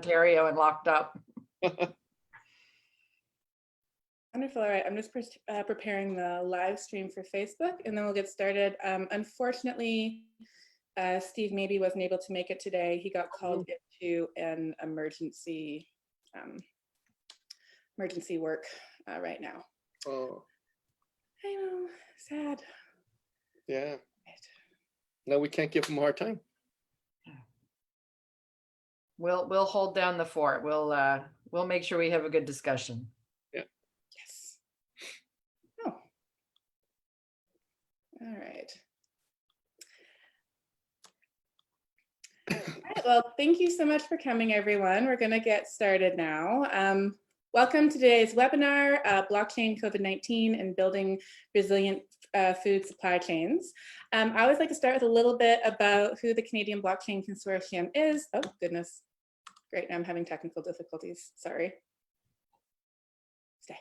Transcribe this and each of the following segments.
Ontario and locked up. Wonderful. All right, I'm just preparing the live stream for Facebook, and then we'll get started. Unfortunately, Steve maybe wasn't able to make it today. He got called into an emergency work right now. Oh, I know, sad. yeah. Right. No, we can't give him a hard time. We'll hold down the fort. We'll make sure we have a good discussion. Yes. Oh. All right. All right. Well, thank you so much for coming, everyone. We're going to get started now. Welcome to today's webinar, Blockchain COVID-19 and Building Resilient Food Supply Chains. I always like to start with a little bit about who the Canadian Blockchain Consortium is. Oh, goodness. Great, now I'm having technical difficulties. Sorry. Stay.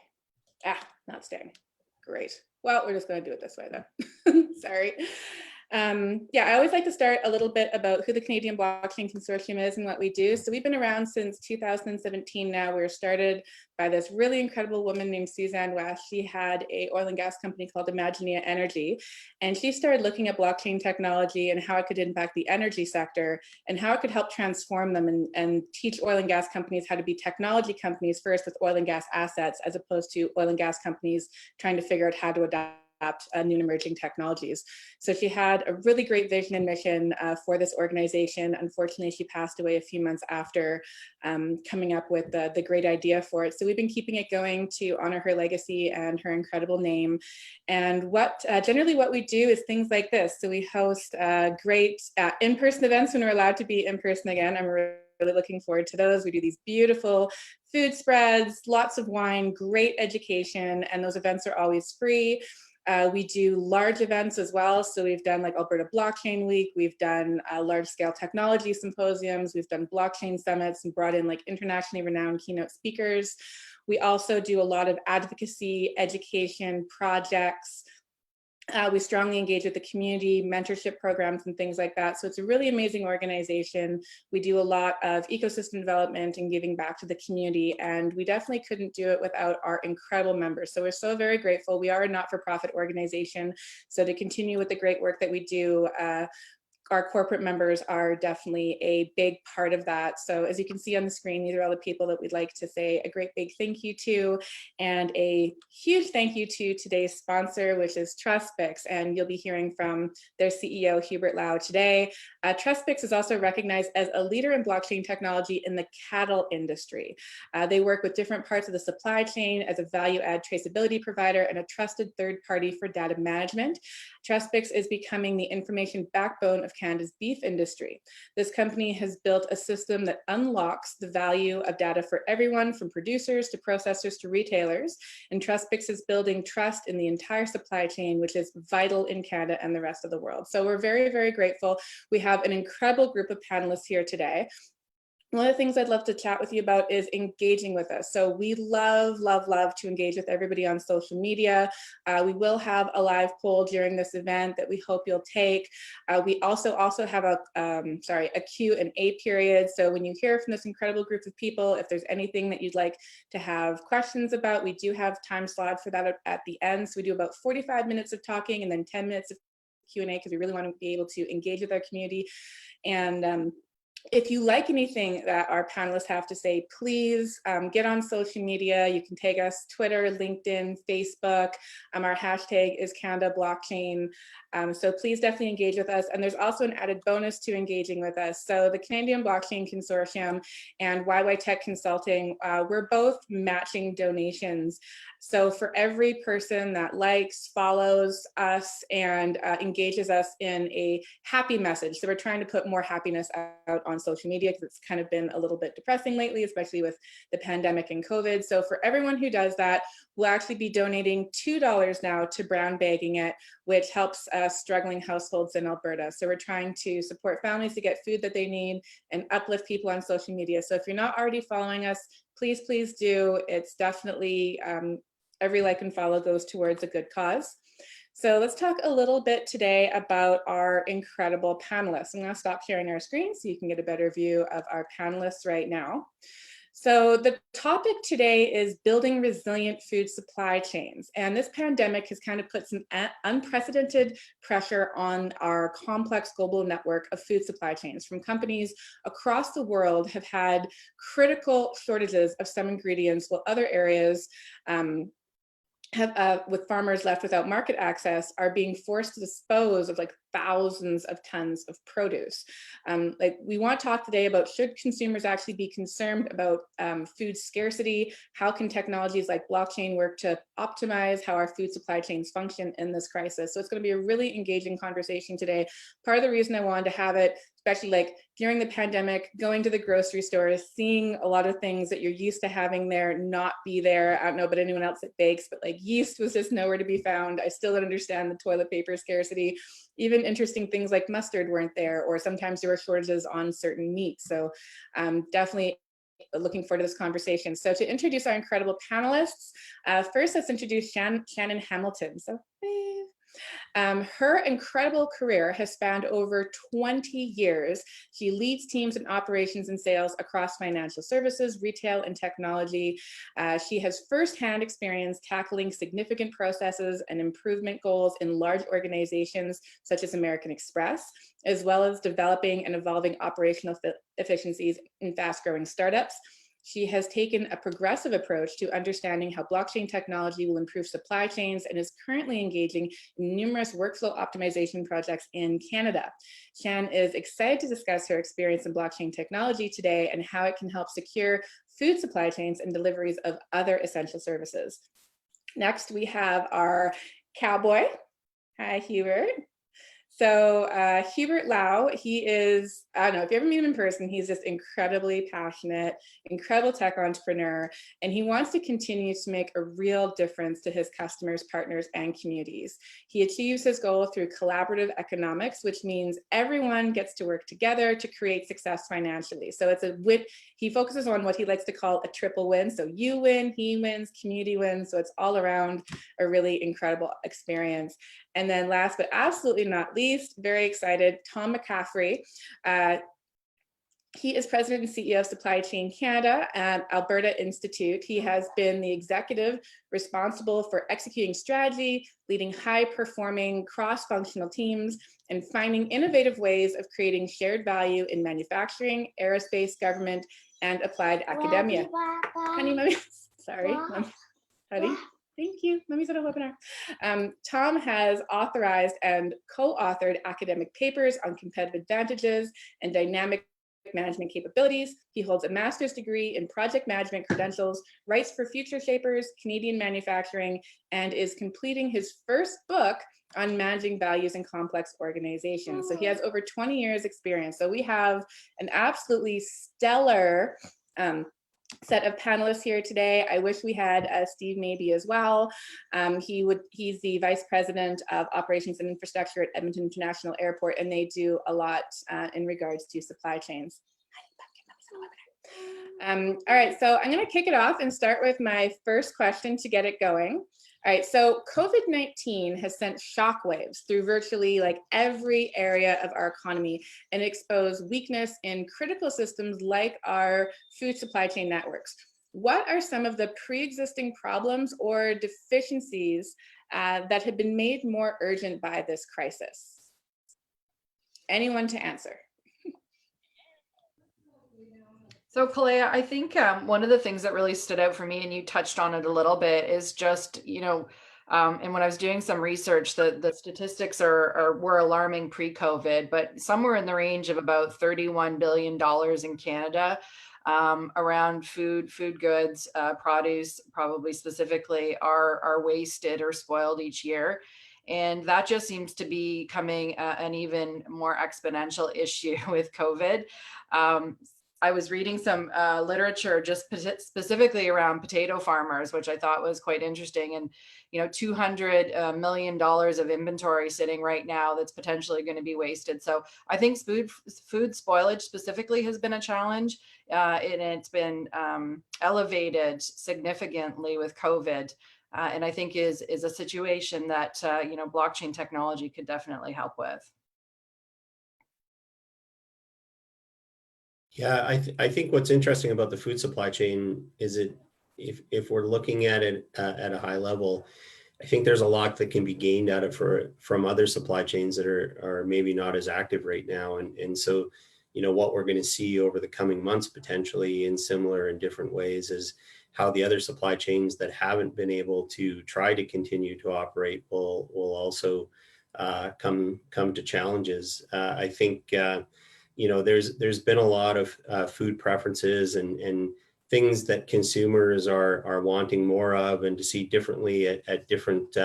Not staying. Great. Well, we're just going to do it this way then. Sorry. Yeah, I always like to start a little bit about who the Canadian Blockchain Consortium is and what we do. So we've been around since 2017 now. We were started by this really incredible woman named Suzanne West. She had a oil and gas company called Imaginia Energy, and she started looking at blockchain technology and how it could impact the energy sector and how it could help transform them and teach oil and gas companies how to be technology companies first with oil and gas assets, as opposed to oil and gas companies trying to figure out how to adapt new and emerging technologies. So she had a really great vision and mission for this organization. Unfortunately, she passed away a few months after coming up with the great idea for it. So we've been keeping it going to honor her legacy and her incredible name. And generally what we do is things like this. So we host great in-person events when we're allowed to be in person again. I'm really looking forward to those. We do these beautiful food spreads, lots of wine, great education, and those events are always free. We do large events as well. So we've done like Alberta Blockchain Week. We've done large scale technology symposiums. We've done blockchain summits and brought in like internationally renowned keynote speakers. We also do a lot of advocacy, education projects. We strongly engage with the community, mentorship programs and things like that. So it's a really amazing organization. We do a lot of ecosystem development and giving back to the community, and we definitely couldn't do it without our incredible members. So we're so very grateful. We are a not-for-profit organization. So to continue with the great work that we do, our corporate members are definitely a big part of that. So as you can see on the screen, these are all the people that we'd like to say a great big thank you to, and a huge thank you to today's sponsor, which is TrustBix. And you'll be hearing from their CEO, Hubert Lau, today. TrustBix is also recognized as a leader in blockchain technology in the cattle industry. They work with different parts of the supply chain as a value-add traceability provider and a trusted third party for data management. TrustBix is becoming the information backbone of Canada's beef industry. This company has built a system that unlocks the value of data for everyone, from producers to processors to retailers. And TrustBix is building trust in the entire supply chain, which is vital in Canada and the rest of the world. So we're very, very grateful. We have an incredible group of panelists here today. One of the things I'd love to chat with you about is engaging with us. So we love to engage with everybody on social media. We will have a live poll during this event that we hope you'll take. We also have a Q&A period. So when you hear from this incredible group of people, if there's anything that you'd like to have questions about, we do have time slot for that at the end. So we do about 45 minutes of talking and then 10 minutes of Q&A, because we really want to be able to engage with our community. And if you like anything that our panelists have to say, please get on social media. You can tag us Twitter, LinkedIn, Facebook. Our hashtag is Canada Blockchain. So please definitely engage with us. And there's also an added bonus to engaging with us. So the Canadian Blockchain Consortium and YY Tech Consulting, we're both matching donations. So for every person that likes, follows us, and engages us in a happy message. So we're trying to put more happiness out on social media, because it's kind of been a little bit depressing lately, especially with the pandemic and COVID. So for everyone who does that, we'll actually be donating $2 now to Brown Bagging It, which helps struggling households in Alberta. So we're trying to support families to get food that they need and uplift people on social media. So if you're not already following us, please do. It's definitely every like and follow goes towards a good cause. So let's talk a little bit today about our incredible panelists. I'm going to stop sharing our screen so you can get a better view of our panelists right now. So the topic today is building resilient food supply chains. And this pandemic has kind of put some unprecedented pressure on our complex global network of food supply chains. From companies across the world have had critical shortages of some ingredients, while other areas with farmers left without market access, are being forced to dispose of like thousands of tons of produce. Like we want to talk today about, should consumers actually be concerned about food scarcity? How can technologies like blockchain work to optimize how our food supply chains function in this crisis? So it's going to be a really engaging conversation today. Part of the reason I wanted to have it, especially like during the pandemic, going to the grocery store, seeing a lot of things that you're used to having there not be there. I don't know about anyone else that bakes, but like yeast was just nowhere to be found. I still don't understand the toilet paper scarcity. Even interesting things like mustard weren't there, or sometimes there were shortages on certain meats. So definitely looking forward to this conversation. So to introduce our incredible panelists, first let's introduce Shannon Hamilton. So wave. Her incredible career has spanned over 20 years. She leads teams in operations and sales across financial services, retail, and technology. She has firsthand experience tackling significant processes and improvement goals in large organizations such as American Express, as well as developing and evolving operational efficiencies in fast-growing startups. She has taken a progressive approach to understanding how blockchain technology will improve supply chains and is currently engaging in numerous workflow optimization projects in Canada. Shan is excited to discuss her experience in blockchain technology today and how it can help secure food supply chains and deliveries of other essential services. Next, we have our cowboy. Hi, Hubert. So Hubert Lau, he is, I don't know, if you ever meet him in person, he's just incredibly passionate, incredible tech entrepreneur, and he wants to continue to make a real difference to his customers, partners, and communities. He achieves his goal through collaborative economics, which means everyone gets to work together to create success financially. So it's a win. He focuses on what he likes to call a triple win. So you win, he wins, community wins. So it's all around a really incredible experience. And then last but absolutely not least, very excited, Tom McCaffrey. He is president and CEO of Supply Chain Canada at Alberta Institute. He has been the executive responsible for executing strategy, leading high-performing cross-functional teams, and finding innovative ways of creating shared value in manufacturing, aerospace, government, and applied academia. Honey, mommy, sorry, honey. Thank you. Mommy's at a webinar. Tom has authorized and co-authored academic papers on competitive advantages and dynamic management capabilities. He holds a master's degree in project management credentials, writes for Future Shapers, Canadian Manufacturing, and is completing his first book on managing values in complex organizations. So he has over 20 years experience. So we have an absolutely stellar set of panelists here today. I wish we had Steve maybe as well. He's the Vice President of Operations and Infrastructure at Edmonton International Airport, and they do a lot in regards to supply chains. All right, so I'm going to kick it off and start with my first question to get it going. All right, so COVID-19 has sent shockwaves through virtually like every area of our economy and exposed weakness in critical systems like our food supply chain networks. What are some of the pre-existing problems or deficiencies that have been made more urgent by this crisis? Anyone to answer? So Kalea, I think one of the things that really stood out for me, and you touched on it a little bit, is just, and when I was doing some research, the statistics were alarming pre-COVID, but somewhere in the range of about $31 billion in Canada around food goods, produce, probably specifically, are wasted or spoiled each year. And that just seems to be becoming an even more exponential issue with COVID. I was reading some literature just specifically around potato farmers, which I thought was quite interesting. And, $200 million of inventory sitting right now that's potentially going to be wasted. So I think food spoilage specifically has been a challenge, and it's been elevated significantly with COVID. and I think is a situation that blockchain technology could definitely help with. Yeah, I think what's interesting about the food supply chain is if we're looking at it at a high level, I think there's a lot that can be gained out of from other supply chains that are maybe not as active right now. And so, what we're going to see over the coming months, potentially in similar and different ways, is how the other supply chains that haven't been able to try to continue to operate will also come to challenges. I think there's been a lot of food preferences and things that consumers are wanting more of and to see differently at different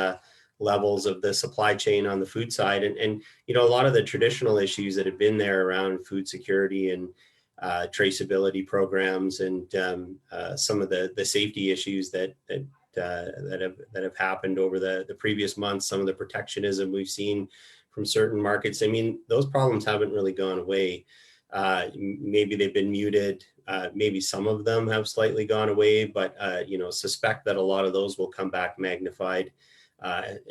levels of the supply chain on the food side. And a lot of the traditional issues that have been there around food security and traceability programs and some of the safety issues that have happened over the previous months, some of the protectionism we've seen from certain markets. I mean, those problems haven't really gone away. Maybe they've been muted. Maybe some of them have slightly gone away, but suspect that a lot of those will come back magnified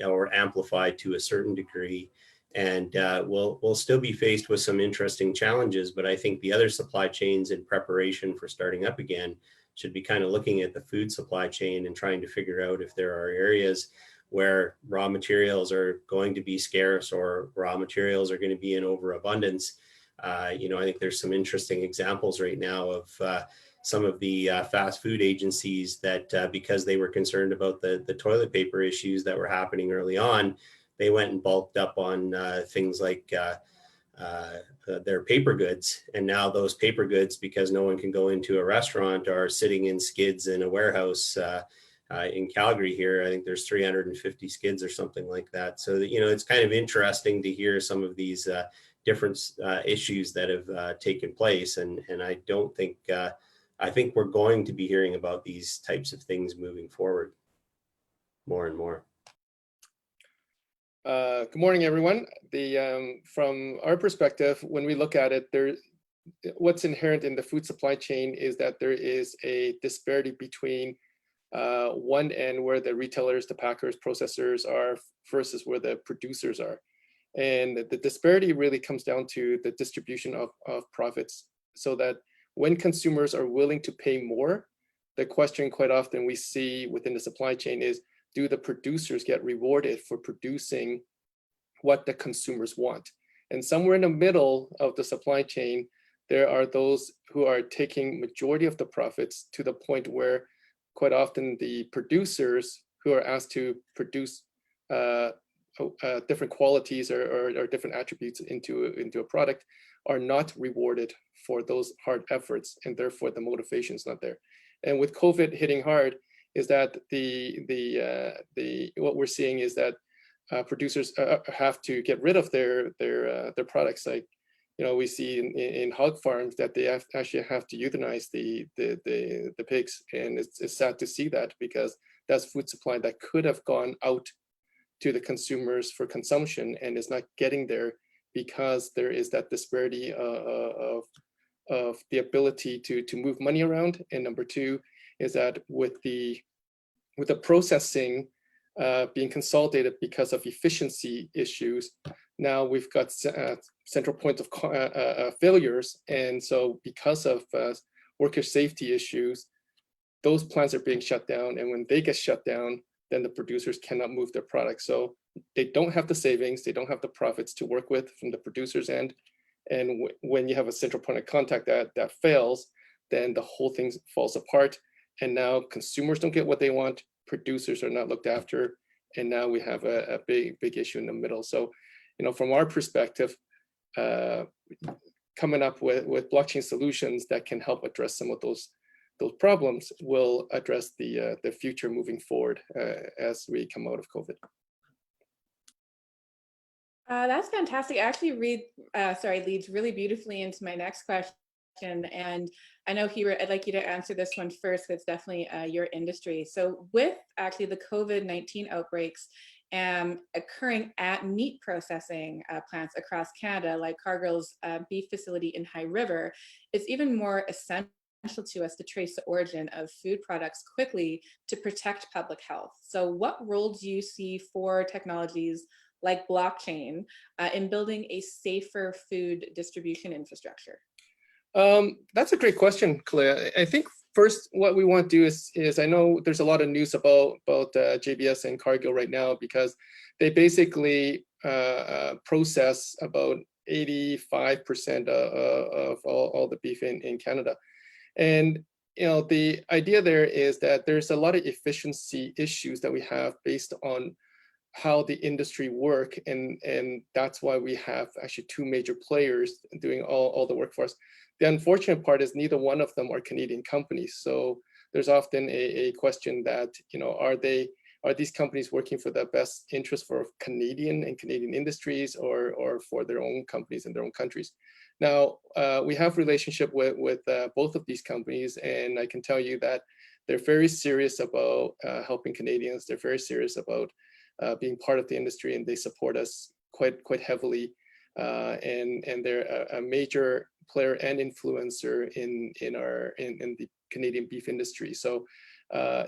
or amplified to a certain degree. And we'll still be faced with some interesting challenges. But I think the other supply chains in preparation for starting up again should be kind of looking at the food supply chain and trying to figure out if there are areas where raw materials are going to be scarce or raw materials are going to be in overabundance. I think there's some interesting examples right now of some of the fast food agencies that because they were concerned about the toilet paper issues that were happening early on, they went and bulked up on things like their paper goods. And now those paper goods, because no one can go into a restaurant, are sitting in skids in a warehouse in Calgary here. I think there's 350 skids or something like that. So it's kind of interesting to hear some of these different issues that have taken place. And I don't think, I think we're going to be hearing about these types of things moving forward more and more. Good morning, everyone. From our perspective, when we look at it, what's inherent in the food supply chain is that there is a disparity between one end where the retailers, the packers, processors are versus where the producers are. And the disparity really comes down to the distribution of profits, so that when consumers are willing to pay more, the question quite often we see within the supply chain is, do the producers get rewarded for producing what the consumers want? And somewhere in the middle of the supply chain, there are those who are taking majority of the profits, to the point where quite often the producers who are asked to produce different qualities or different attributes into a product are not rewarded for those hard efforts, and therefore the motivation is not there. And with COVID hitting hard, is that what we're seeing is that producers have to get rid of their products. Like, we see in hog farms that they actually have to euthanize the pigs, and it's sad to see that, because that's food supply that could have gone out to the consumers for consumption and is not getting there, because there is that disparity of the ability to move money around. And number two is that with the processing being consolidated because of efficiency issues, now we've got central points of failures. And so because of worker safety issues, those plants are being shut down. And when they get shut down, then the producers cannot move their products. So they don't have the savings, they don't have the profits to work with from the producer's end. And when you have a central point of contact that fails, then the whole thing falls apart. And now consumers don't get what they want, producers are not looked after, and now we have a big issue in the middle. So, from our perspective, coming up with blockchain solutions that can help address some of those problems will address the future moving forward as we come out of COVID. That's fantastic. Actually, leads really beautifully into my next question. And I know, Hubert, I'd like you to answer this one first, because it's definitely your industry. So with actually the COVID-19 outbreaks occurring at meat processing plants across Canada, like Cargill's beef facility in High River, it's even more essential to us to trace the origin of food products quickly to protect public health. So what role do you see for technologies like blockchain in building a safer food distribution infrastructure? That's a great question, Kalea. I think first what we want to do is I know there's a lot of news about JBS and Cargill right now because they basically process about 85% of all the beef in Canada. And the idea there is that there's a lot of efficiency issues that we have based on how the industry work, and that's why we have actually two major players doing all the work for us. The unfortunate part is neither one of them are Canadian companies. So there's often a question that, are these companies working for the best interest for Canadian and Canadian industries or for their own companies in their own countries? Now, we have relationship with both of these companies, and I can tell you that they're very serious about helping Canadians. They're very serious about being part of the industry, and they support us quite heavily. And they're a major player and influencer in the Canadian beef industry. So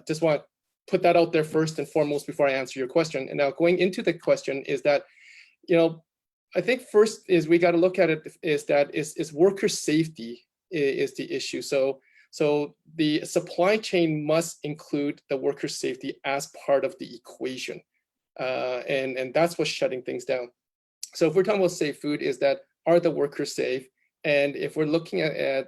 just want to put that out there first and foremost before I answer your question. And now going into the question is that, I think first is we got to look at it is worker safety is the issue. So the supply chain must include the worker safety as part of the equation. And that's what's shutting things down. So if we're talking about safe food, is that are the workers safe? And if we're looking at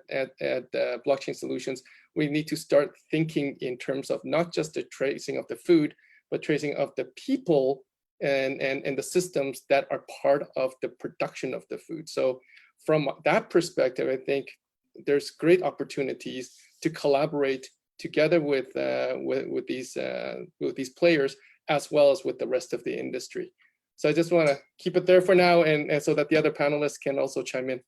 blockchain solutions, we need to start thinking in terms of not just the tracing of the food, but tracing of the people and the systems that are part of the production of the food. So from that perspective, I think there's great opportunities to collaborate together with these players as well as with the rest of the industry. So I just want to keep it there for now, and so that the other panelists can also chime in.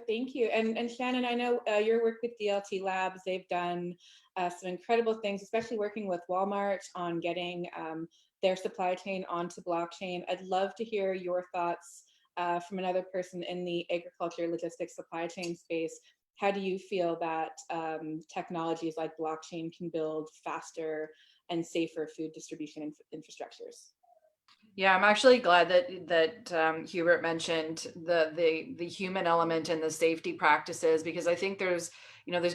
Thank you. And Shannon, I know your work with DLT Labs, they've done some incredible things, especially working with Walmart on getting their supply chain onto blockchain. I'd love to hear your thoughts from another person in the agriculture, logistics, supply chain space. How do you feel that technologies like blockchain can build faster and safer food distribution infrastructures? Yeah, I'm actually glad that Hubert mentioned the human element and the safety practices, because I think there's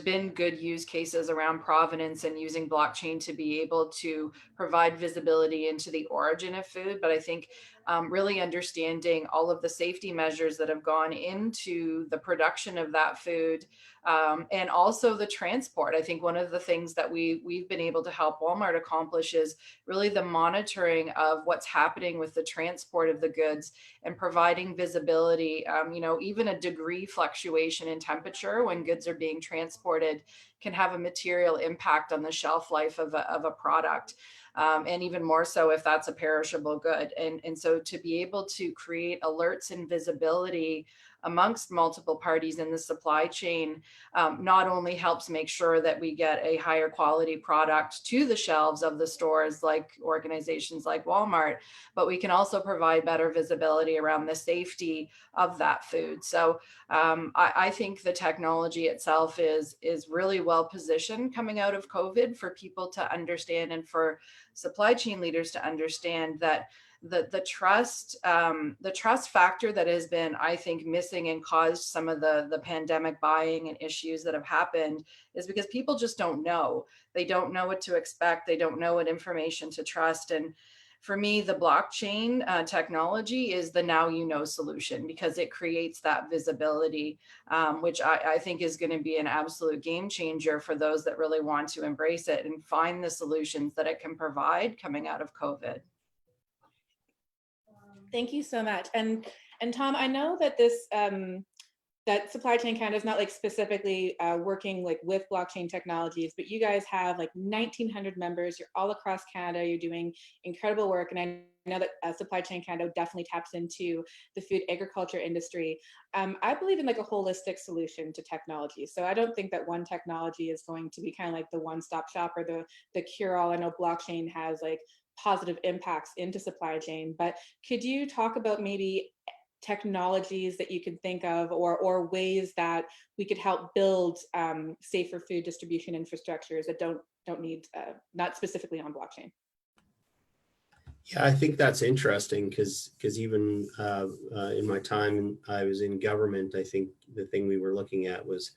been good use cases around provenance and using blockchain to be able to provide visibility into the origin of food. But I think really understanding all of the safety measures that have gone into the production of that food, and also the transport. I think one of the things that we've been able to help Walmart accomplish is really the monitoring of what's happening with the transport of the goods and providing visibility. Even a degree fluctuation in temperature when goods are being transported can have a material impact on the shelf life of a product. And even more so if that's a perishable good. And so to be able to create alerts and visibility amongst multiple parties in the supply chain not only helps make sure that we get a higher quality product to the shelves of the stores like organizations like Walmart, but we can also provide better visibility around the safety of that food. So I think the technology itself is really well positioned coming out of COVID for people to understand and for supply chain leaders to understand that the trust factor that has been, I think, missing and caused some of the pandemic buying and issues that have happened is because people just don't know. They don't know what to expect. They don't know what information to trust. And for me, the blockchain technology is the now you know solution, because it creates that visibility, which I think is going to be an absolute game changer for those that really want to embrace it and find the solutions that it can provide coming out of COVID. Thank you so much. And Tom, I know that this that Supply Chain Canada is not like specifically working like with blockchain technologies, but you guys have like 1,900 members. You're all across Canada. You're doing incredible work, and I know that Supply Chain Canada definitely taps into the food agriculture industry. I believe in like a holistic solution to technology. So I don't think that one technology is going to be kind of like the one-stop shop or the cure-all. I know blockchain has like positive impacts into supply chain, but could you talk about maybe technologies that you can think of, or ways that we could help build safer food distribution infrastructures that don't need, not specifically on blockchain? Yeah, I think that's interesting because even in my time I was in government, I think the thing we were looking at was,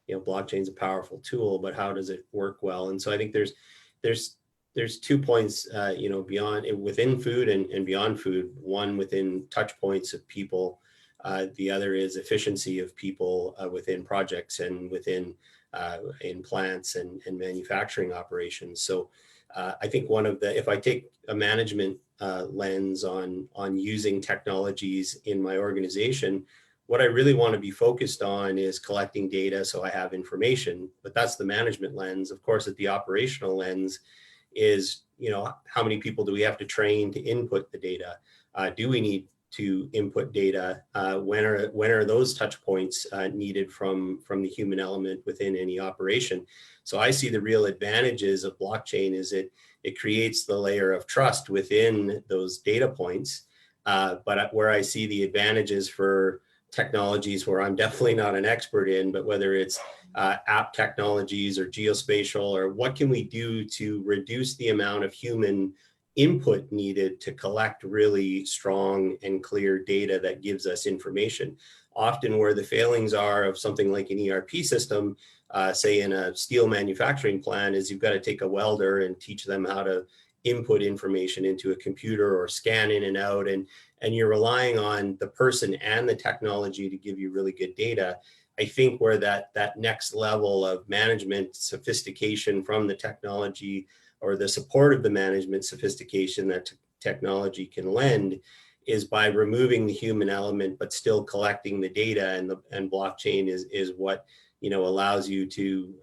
blockchain's a powerful tool, but how does it work well? And so I think there's 2 points, beyond within food and beyond food. One within touch points of people, the other is efficiency of people within projects and within in plants and manufacturing operations. So I think if I take a management lens on using technologies in my organization, what I really want to be focused on is collecting data so I have information, but that's the management lens. Of course, at the operational lens is, how many people do we have to train to input the data? Do we need to input data? When are those touch points needed from the human element within any operation? So I see the real advantages of blockchain is it creates the layer of trust within those data points. But where I see the advantages for technologies where I'm definitely not an expert in, but whether it's app technologies or geospatial, or what can we do to reduce the amount of human input needed to collect really strong and clear data that gives us information. Often where the failings are of something like an ERP system, say in a steel manufacturing plant, is you've got to take a welder and teach them how to input information into a computer or scan in and out, and you're relying on the person and the technology to give you really good data. I think where that next level of management sophistication from the technology, or the support of the management sophistication that technology can lend, is by removing the human element but still collecting the data, and blockchain is what allows you to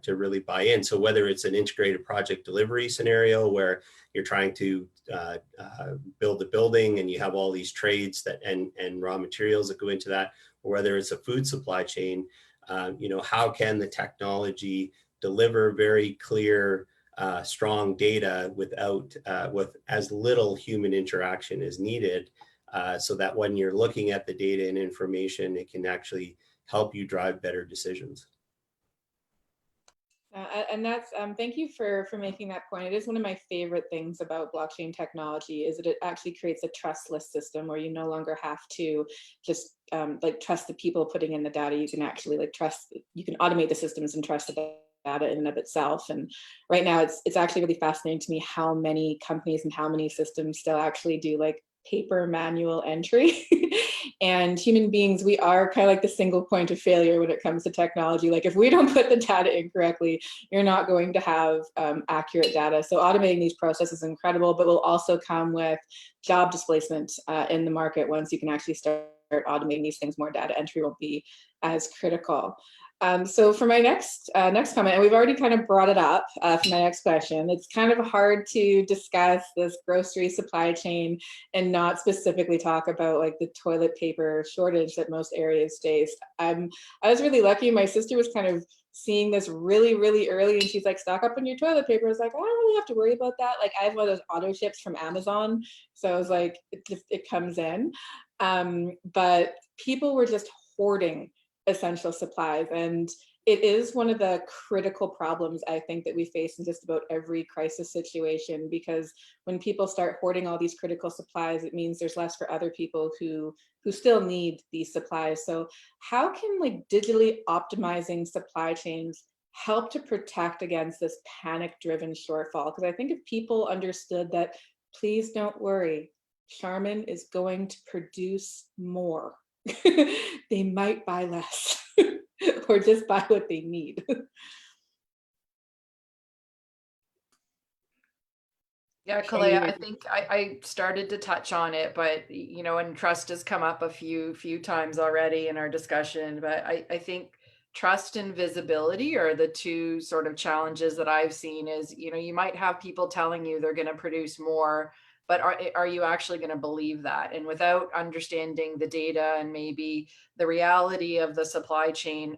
really buy in. So whether it's an integrated project delivery scenario where you're trying to build a building and you have all these trades and raw materials that go into that, or whether it's a food supply chain, how can the technology deliver very clear, strong data with as little human interaction as needed, so that when you're looking at the data and information, it can actually help you drive better decisions. And that's thank you for making that point. It is one of my favorite things about blockchain technology is that it actually creates a trustless system where you no longer have to just trust the people putting in the data. You can actually you can automate the systems and trust the data in and of itself. And right now it's actually really fascinating to me how many companies and how many systems still actually do paper manual entry. And human beings, we are kind of like the single point of failure when it comes to technology. If we don't put the data in correctly, you're not going to have accurate data. So automating these processes is incredible, but will also come with job displacement in the market. Once you can actually start automating these things, more data entry will be as critical. So for my next comment, and we've already kind of brought it up for my next question, it's kind of hard to discuss this grocery supply chain and not specifically talk about the toilet paper shortage that most areas faced. I was really lucky. My sister was kind of seeing this really, really early, and she's like, stock up on your toilet paper. I was like, I don't really have to worry about that. I have one of those auto ships from Amazon. So I was like, it comes in. But people were just hoarding essential supplies. And it is one of the critical problems, I think, that we face in just about every crisis situation, because when people start hoarding all these critical supplies, it means there's less for other people who still need these supplies. So how can digitally optimizing supply chains help to protect against this panic-driven shortfall? Because I think if people understood that, please don't worry, Charmin is going to produce more. They might buy less or just buy what they need. Yeah, Kalea, I think I started to touch on it, but and trust has come up a few times already in our discussion. But I think trust and visibility are the two sort of challenges that I've seen. Is you might have people telling you they're going to produce more, but are you actually going to believe that? And without understanding the data and maybe the reality of the supply chain,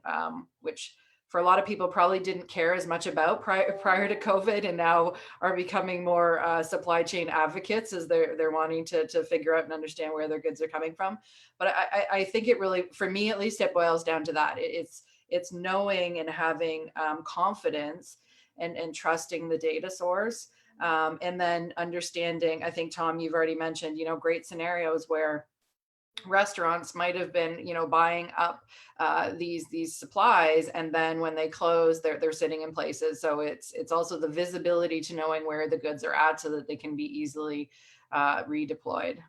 which for a lot of people probably didn't care as much about prior to COVID, and now are becoming more supply chain advocates as they're wanting to figure out and understand where their goods are coming from. But I think it really, for me at least, it boils down to that. It's knowing and having confidence and trusting the data source. And then understanding, I think, Tom, you've already mentioned, great scenarios where restaurants might have been, buying up these supplies, and then when they close, they're sitting in places. So it's also the visibility to knowing where the goods are at, so that they can be easily redeployed.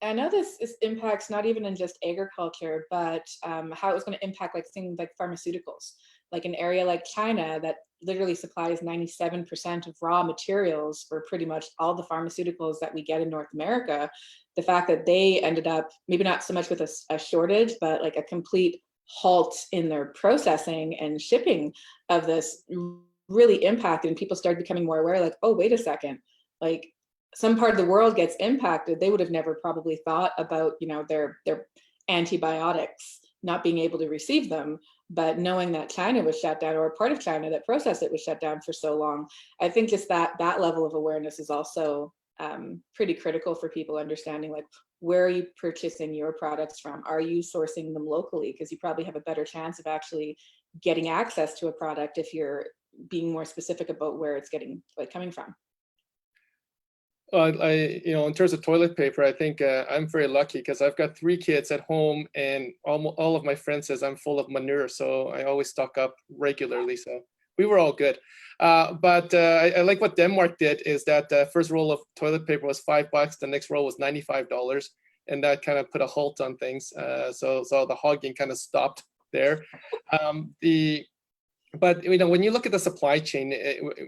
I know this impacts not even in just agriculture, but how it was going to impact like things like pharmaceuticals, like an area like China that literally supplies 97% of raw materials for pretty much all the pharmaceuticals that we get in North America. The fact that they ended up maybe not so much with a shortage, but like a complete halt in their processing and shipping of this really impacted, and people started becoming more aware, like, oh, wait a second, like some part of the world gets impacted. They would have never probably thought about, their antibiotics, not being able to receive them, but knowing that China was shut down, or a part of China that processed it was shut down for so long. I think just that level of awareness is also pretty critical for people understanding, like, where are you purchasing your products from? Are you sourcing them locally? Because you probably have a better chance of actually getting access to a product if you're being more specific about where it's coming from. In terms of toilet paper, I think I'm very lucky because I've got 3 kids at home, and all of my friends says I'm full of manure, so I always stock up regularly. So we were all good. But I like what Denmark did, is that the first roll of toilet paper was $5, the next roll was $95, and that kind of put a halt on things. So the hogging kind of stopped there. But when you look at the supply chain,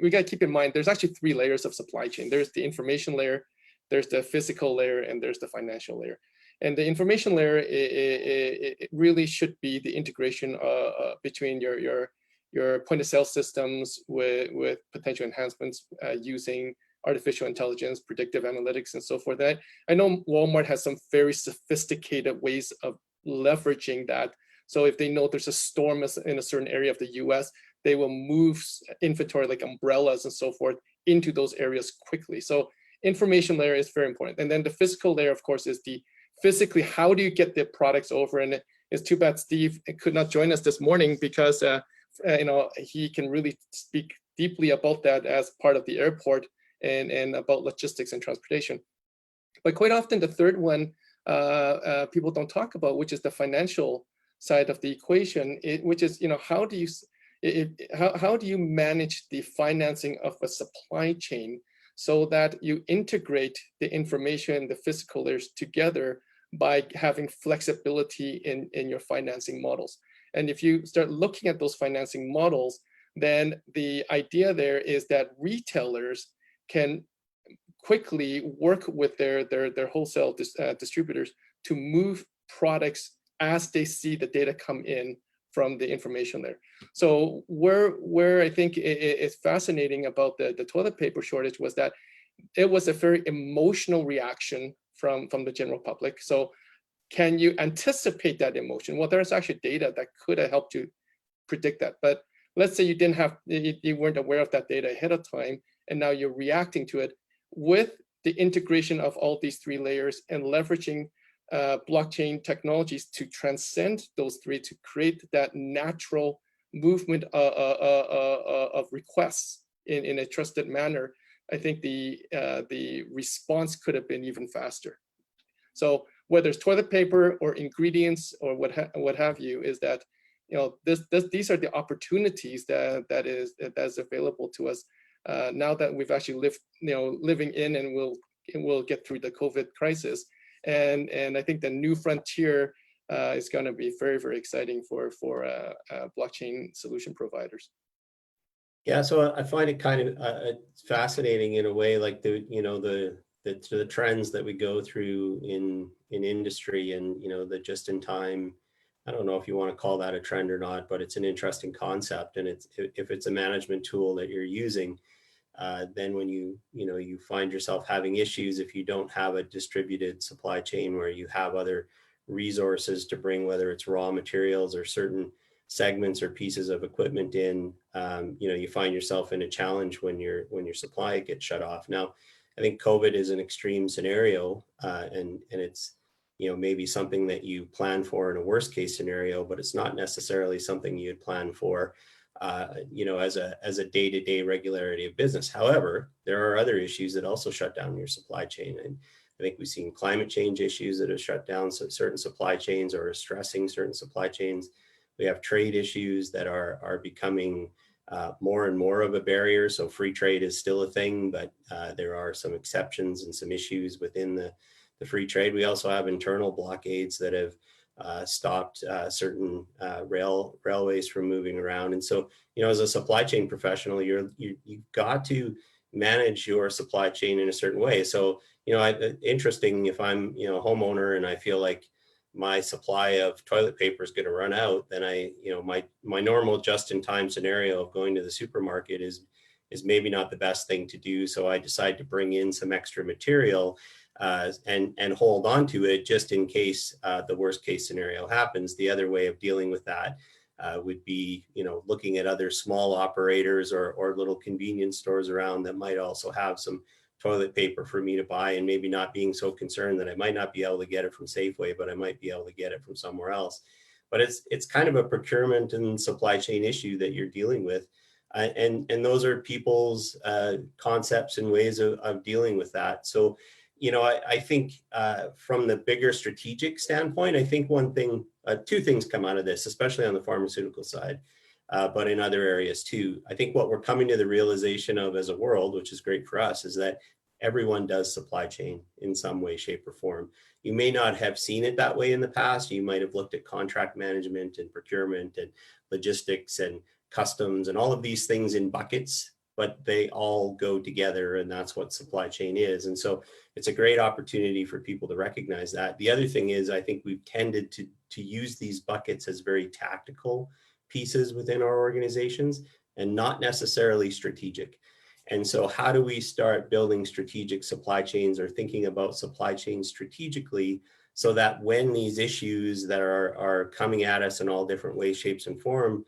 we got to keep in mind there's actually 3 layers of supply chain. There's the information layer, there's the physical layer, and there's the financial layer. And the information layer, it really should be the integration between your point of sale systems with potential enhancements using artificial intelligence, predictive analytics, and so forth. I know Walmart has some very sophisticated ways of leveraging that. So if they know there's a storm in a certain area of the US, they will move inventory like umbrellas and so forth into those areas quickly. So information layer is very important. And then the physical layer, of course, is the physically, how do you get the products over? And it's too bad Steve could not join us this morning, because he can really speak deeply about that as part of the airport and about logistics and transportation. But quite often the third one people don't talk about, which is the financial side of the equation, which is, how do you manage the financing of a supply chain so that you integrate the information, the physical layers together by having flexibility in your financing models. And if you start looking at those financing models, then the idea there is that retailers can quickly work with their wholesale distributors to move products as they see the data come in from the information there. So where I think it's fascinating about the toilet paper shortage was that it was a very emotional reaction from the general public. So can you anticipate that emotion? Well, there's actually data that could have helped you predict that. But let's say you weren't aware of that data ahead of time, and now you're reacting to it with the integration of all these 3 layers and leveraging blockchain technologies to transcend those 3 to create that natural movement of requests in a trusted manner. I think the response could have been even faster. So whether it's toilet paper or ingredients or what have you, is that these are the opportunities that is available to us now that we've actually living in, and we'll get through the COVID crisis. And I think the new frontier is going to be very, very exciting for blockchain solution providers. Yeah, so I find it kind of fascinating in a way, like the trends that we go through in industry, and the just in time. I don't know if you want to call that a trend or not, but it's an interesting concept. And if it's a management tool that you're using, then when you find yourself having issues, if you don't have a distributed supply chain where you have other resources to bring, whether it's raw materials or certain segments or pieces of equipment in, you find yourself in a challenge when your supply gets shut off. Now, I think COVID is an extreme scenario, and it's maybe something that you plan for in a worst case scenario, but it's not necessarily something you'd plan for, as a day-to-day regularity of business. However, there are other issues that also shut down your supply chain, and I think we've seen climate change issues that have shut down certain supply chains or are stressing certain supply chains. We have trade issues that are becoming more and more of a barrier. So free trade is still a thing, but there are some exceptions and some issues within the free trade. We also have internal blockades that have stopped certain railways from moving around. And so, as a supply chain professional, you've got to manage your supply chain in a certain way. So, interesting, if I'm, a homeowner and I feel like my supply of toilet paper is going to run out, then my normal just-in-time scenario of going to the supermarket is maybe not the best thing to do. So I decide to bring in some extra material and hold on to it just in case the worst case scenario happens. The other way of dealing with that would be, looking at other small operators or little convenience stores around that might also have some toilet paper for me to buy, and maybe not being so concerned that I might not be able to get it from Safeway, but I might be able to get it from somewhere else. But it's kind of a procurement and supply chain issue that you're dealing with. And those are people's concepts and ways of dealing with that. So, I think from the bigger strategic standpoint, I think two things come out of this, especially on the pharmaceutical side, but in other areas too. I think what we're coming to the realization of as a world, which is great for us, is that everyone does supply chain in some way, shape, or form. You may not have seen it that way in the past. You might have looked at contract management and procurement and logistics and customs and all of these things in buckets, but they all go together, and that's what supply chain is. And so it's a great opportunity for people to recognize that. The other thing is, I think we've tended to use these buckets as very tactical pieces within our organizations and not necessarily strategic. And so how do we start building strategic supply chains or thinking about supply chains strategically, so that when these issues that are coming at us in all different ways, shapes, and form,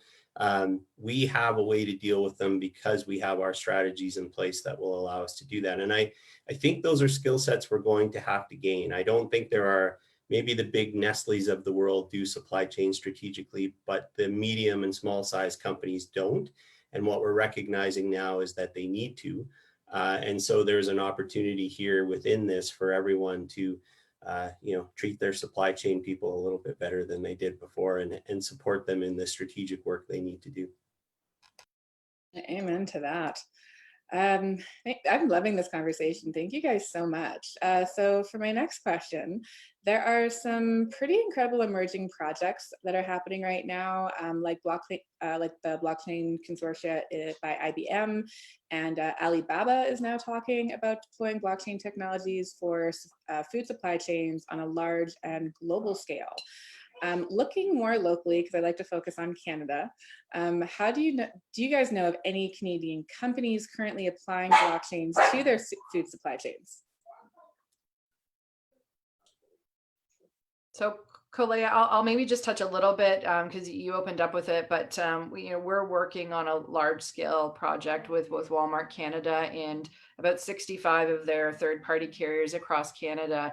we have a way to deal with them because we have our strategies in place that will allow us to do that. And I think those are skill sets we're going to have to gain. I don't think there are, maybe the big Nestle's of the world do supply chain strategically, but the medium and small size companies don't. And what we're recognizing now is that they need to. And so there's an opportunity here within this for everyone to treat their supply chain people a little bit better than they did before, and support them in the strategic work they need to do. Amen to that. I'm loving this conversation. Thank you guys so much. So for my next question, there are some pretty incredible emerging projects that are happening right now, like the Blockchain Consortia by IBM, and Alibaba is now talking about deploying blockchain technologies for food supply chains on a large and global scale. Looking more locally, because I like to focus on Canada, do you guys know of any Canadian companies currently applying blockchains to their food supply chains? So Kolea, I'll maybe just touch a little bit because you opened up with it, but we're working on a large scale project with Walmart Canada and about 65 of their third-party carriers across Canada.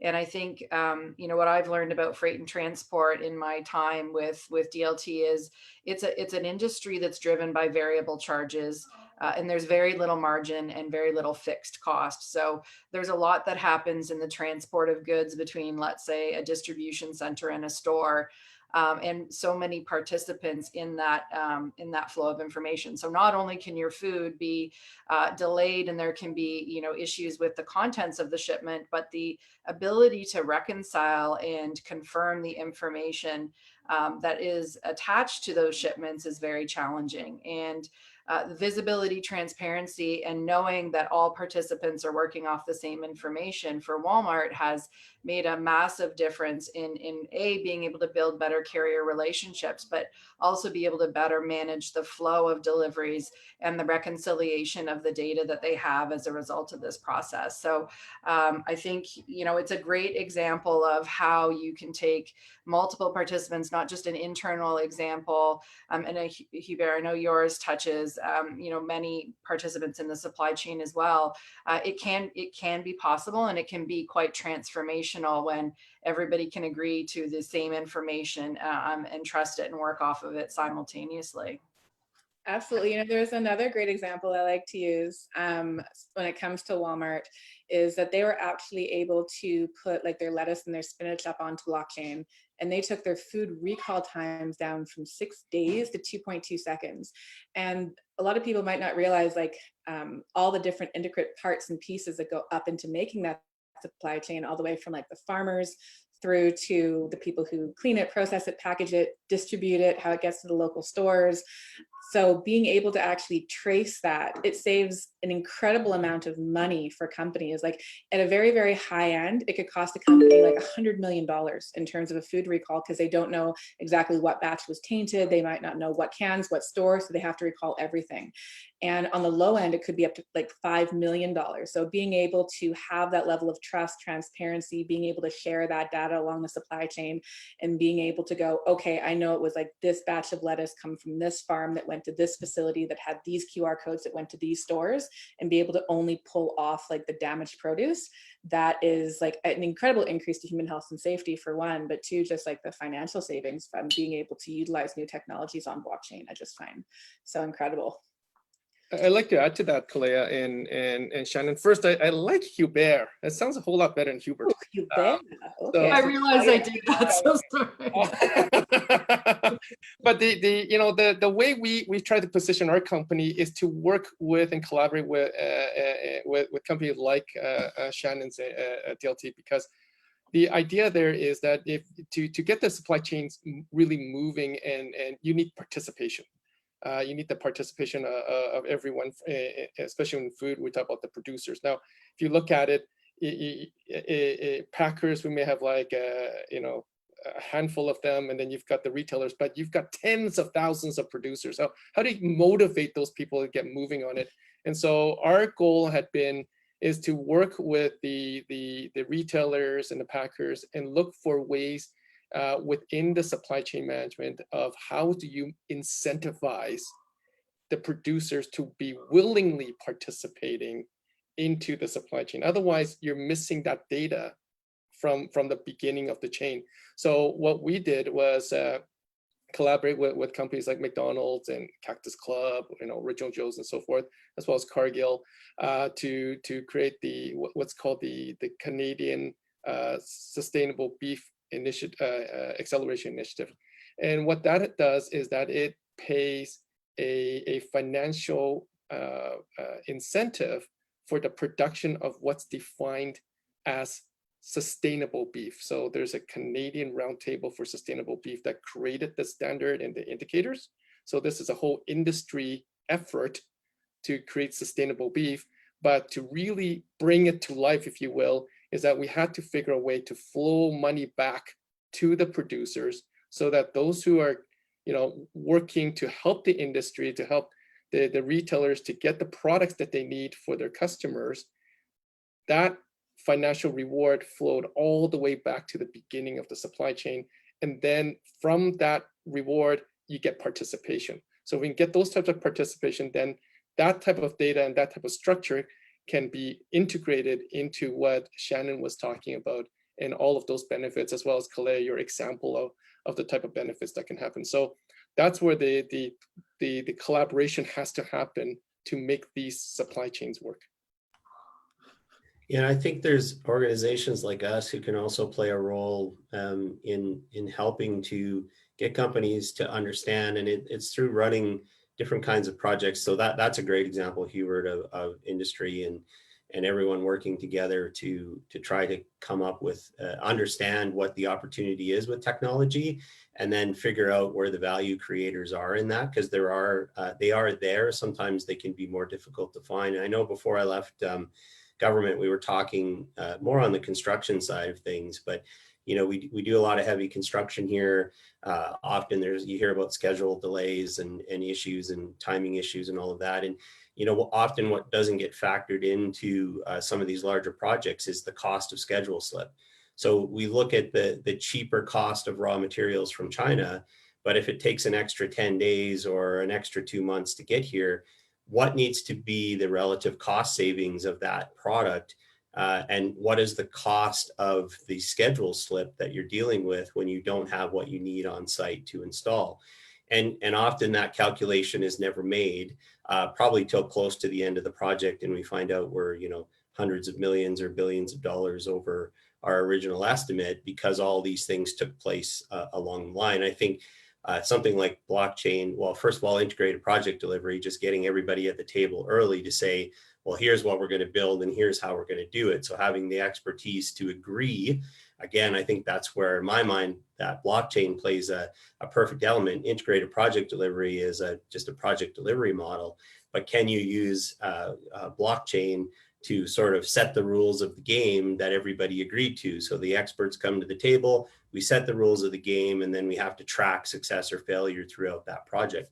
And I think, what I've learned about freight and transport in my time with DLT is it's an industry that's driven by variable charges, and there's very little margin and very little fixed cost. So there's a lot that happens in the transport of goods between, let's say, a distribution center and a store. And so many participants in that flow of information. So not only can your food be delayed, and there can be issues with the contents of the shipment, but the ability to reconcile and confirm the information that is attached to those shipments is very challenging. And visibility, transparency, and knowing that all participants are working off the same information for Walmart has made a massive difference in being able to build better carrier relationships, but also be able to better manage the flow of deliveries and the reconciliation of the data that they have as a result of this process. So I think, it's a great example of how you can take multiple participants, not just an internal example. And Hubert, I know yours touches, many participants in the supply chain as well. It can be possible, and it can be quite transformational when everybody can agree to the same information and trust it and work off of it simultaneously. Absolutely. There's another great example I like to use when it comes to Walmart, is that they were actually able to put like their lettuce and their spinach up onto blockchain, and they took their food recall times down from 6 days to 2.2 seconds. And a lot of people might not realize all the different intricate parts and pieces that go up into making that supply chain, all the way from like the farmers through to the people who clean it, process it, package it, distribute it, how it gets to the local stores. So being able to actually trace that, it saves an incredible amount of money for companies. Like at a very, very high end, it could cost a company like $100 million in terms of a food recall, because they don't know exactly what batch was tainted. They might not know what cans, what store, so they have to recall everything. And on the low end, it could be up to like $5 million. So being able to have that level of trust, transparency, being able to share that data along the supply chain, and being able to go, okay, I know it was like this batch of lettuce come from this farm that went to this facility that had these QR codes that went to these stores, and be able to only pull off like the damaged produce. That is like an incredible increase to human health and safety for one, but two, just like the financial savings from being able to utilize new technologies on blockchain, I just find so incredible. I'd like to add to that, Kalea and Shannon. First, I like Hubert. It sounds a whole lot better than Hubert. Oh, Hubert. Okay. I realized I did that, so sorry. But the way we try to position our company is to work with and collaborate with companies like Shannon's DLT, because the idea there is that if to get the supply chains really moving, and you need participation. You need the participation of everyone, especially in food. We talk about the producers. Now, if you look at it, packers, we may have like a handful of them, and then you've got the retailers, but you've got tens of thousands of producers. So how do you motivate those people to get moving on it? And so our goal is to work with the retailers and the packers and look for ways within the supply chain management of how do you incentivize the producers to be willingly participating into the supply chain. Otherwise, you're missing that data from the beginning of the chain. So what we did was collaborate with companies like McDonald's and Cactus Club, Original Joe's and so forth, as well as Cargill, to create what's called the Canadian Sustainable Beef Acceleration Initiative. And what that does is that it pays a financial incentive for the production of what's defined as sustainable beef. So there's a Canadian Roundtable for Sustainable Beef that created the standard and the indicators. So this is a whole industry effort to create sustainable beef, but to really bring it to life, if you will, is that we had to figure a way to flow money back to the producers, so that those who are, working to help the industry, to help the retailers to get the products that they need for their customers, that financial reward flowed all the way back to the beginning of the supply chain. And then from that reward, you get participation. So if we can get those types of participation, then that type of data and that type of structure can be integrated into what Shannon was talking about, and all of those benefits, as well as Kalea, your example of the type of benefits that can happen. So that's where the collaboration has to happen to make these supply chains work. Yeah, I think there's organizations like us who can also play a role in helping to get companies to understand, and it's through running different kinds of projects. So that's a great example, Hubert, of industry and everyone working together to try to come up with, understand what the opportunity is with technology, and then figure out where the value creators are in that, because they are there. Sometimes they can be more difficult to find. And I know before I left government, we were talking more on the construction side of things, but we do a lot of heavy construction here. Often you hear about schedule delays and issues and timing issues and all of that. And often what doesn't get factored into some of these larger projects is the cost of schedule slip. So we look at the cheaper cost of raw materials from China, but if it takes an extra 10 days or an extra 2 months to get here, what needs to be the relative cost savings of that product? And what is the cost of the schedule slip that you're dealing with when you don't have what you need on site to install? And often that calculation is never made, probably till close to the end of the project, and we find out we're hundreds of millions or billions of dollars over our original estimate, because all these things took place along the line. I think something like blockchain, well, first of all, integrated project delivery, just getting everybody at the table early to say, well, here's what we're going to build and here's how we're going to do it. So having the expertise to agree, again, I think that's where, in my mind, that blockchain plays a perfect element. Integrated project delivery is just a project delivery model, but can you use blockchain to sort of set the rules of the game that everybody agreed to? So the experts come to the table, we set the rules of the game, and then we have to track success or failure throughout that project.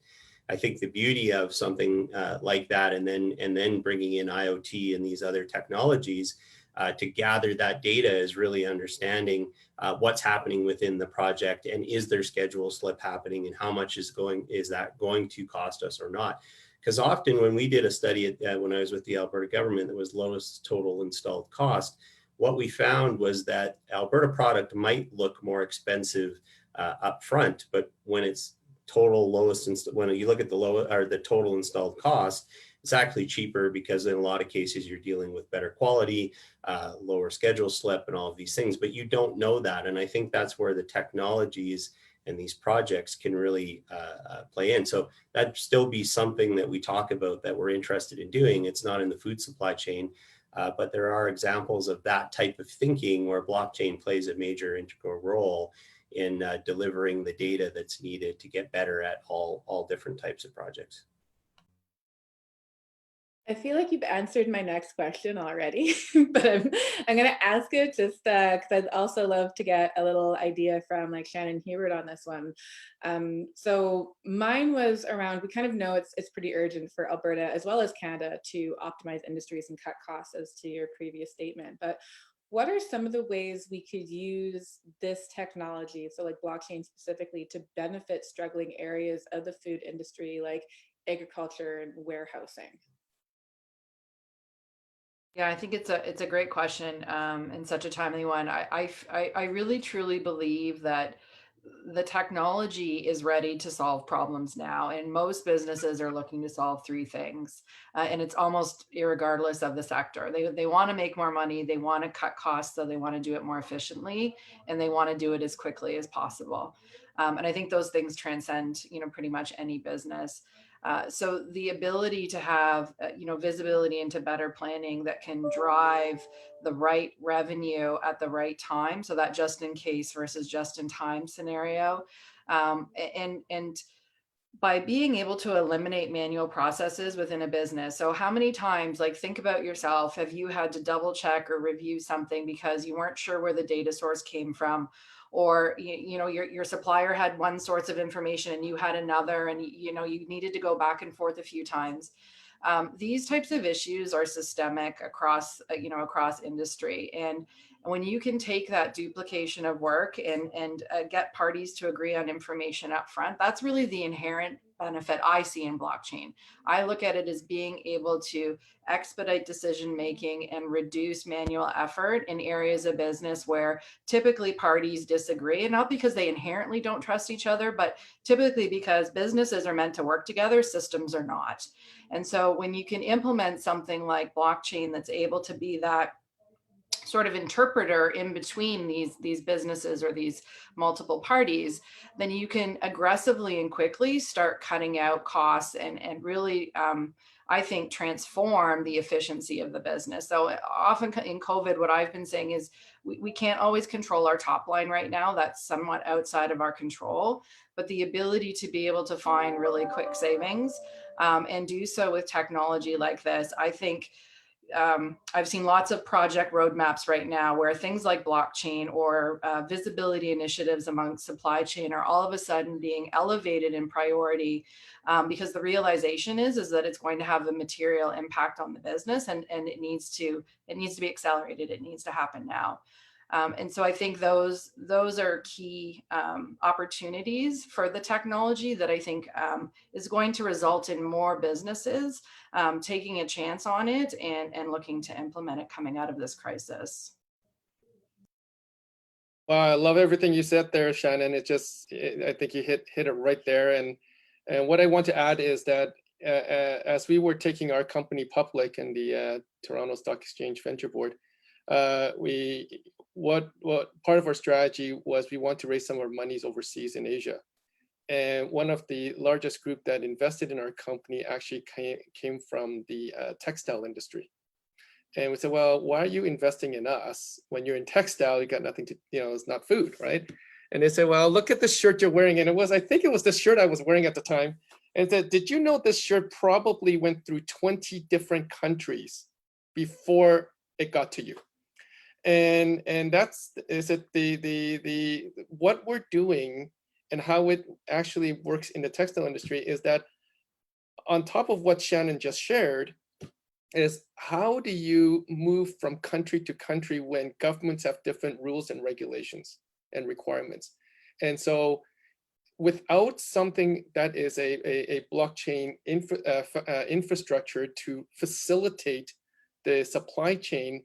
I think the beauty of something like that, and then bringing in IoT and these other technologies to gather that data, is really understanding what's happening within the project, and is there schedule slip happening, and how much is that going to cost us or not? Because often when we did a study when I was with the Alberta government, that was lowest total installed cost, what we found was that Alberta product might look more expensive up front, but when it's total lowest, when you look at the total installed cost, it's actually cheaper, because in a lot of cases you're dealing with better quality, lower schedule slip, and all of these things, but you don't know that. And I think that's where the technologies and these projects can really play in. So that'd still be something that we talk about that we're interested in doing. It's not in the food supply chain, but there are examples of that type of thinking where blockchain plays a major integral role in delivering the data that's needed to get better at all different types of projects. I feel like you've answered my next question already, but I'm going to ask it just because I'd also love to get a little idea from like Shannon Hubert on this one. So mine was around, we kind of know it's pretty urgent for Alberta as well as Canada to optimize industries and cut costs, as to your previous statement. But what are some of the ways we could use this technology, so like blockchain specifically, to benefit struggling areas of the food industry like agriculture and warehousing? Yeah, I think it's a great question, and such a timely one. I really truly believe that the technology is ready to solve problems now, and most businesses are looking to solve three things, and it's almost irregardless of the sector. They want to make more money, they want to cut costs, so they want to do it more efficiently, and they want to do it as quickly as possible. And I think those things transcend, pretty much any business. So the ability to have, visibility into better planning that can drive the right revenue at the right time. So that just in case versus just in time scenario. And by being able to eliminate manual processes within a business. So how many times, like, think about yourself, have you had to double check or review something because you weren't sure where the data source came from? Or your supplier had one source of information and you had another, and you needed to go back and forth a few times. These types of issues are systemic across industry, and when you can take that duplication of work and get parties to agree on information up front, that's really the inherent benefit I see in blockchain. I look at it as being able to expedite decision making and reduce manual effort in areas of business where typically parties disagree, and not because they inherently don't trust each other, but typically because businesses are meant to work together, systems are not. And so when you can implement something like blockchain that's able to be that sort of interpreter in between these businesses or these multiple parties, then you can aggressively and quickly start cutting out costs and really I think, transform the efficiency of the business. So often in COVID, what I've been saying is we can't always control our top line right now. That's somewhat outside of our control, but the ability to be able to find really quick savings and do so with technology like this, I think I've seen lots of project roadmaps right now where things like blockchain or visibility initiatives among supply chain are all of a sudden being elevated in priority because the realization is that it's going to have a material impact on the business, and it needs to be accelerated. It needs to happen now. And so I think those are key opportunities for the technology that I think is going to result in more businesses taking a chance on it and looking to implement it coming out of this crisis. Well, I love everything you said there, Shannon. I think you hit it right there. And what I want to add is that as we were taking our company public in the Toronto Stock Exchange Venture Board, what part of our strategy was we want to raise some of our monies overseas in Asia. And one of the largest group that invested in our company actually came from the textile industry. And we said, well, why are you investing in us when you're in textile? You got nothing to, it's not food, right? And they said, well, look at the shirt you're wearing. And I think it was the shirt I was wearing at the time. And said, did you know this shirt probably went through 20 different countries before it got to you? And that's what we're doing and how it actually works in the textile industry is that on top of what Shannon just shared is how do you move from country to country when governments have different rules and regulations and requirements. And so without something that is a blockchain infrastructure to facilitate the supply chain,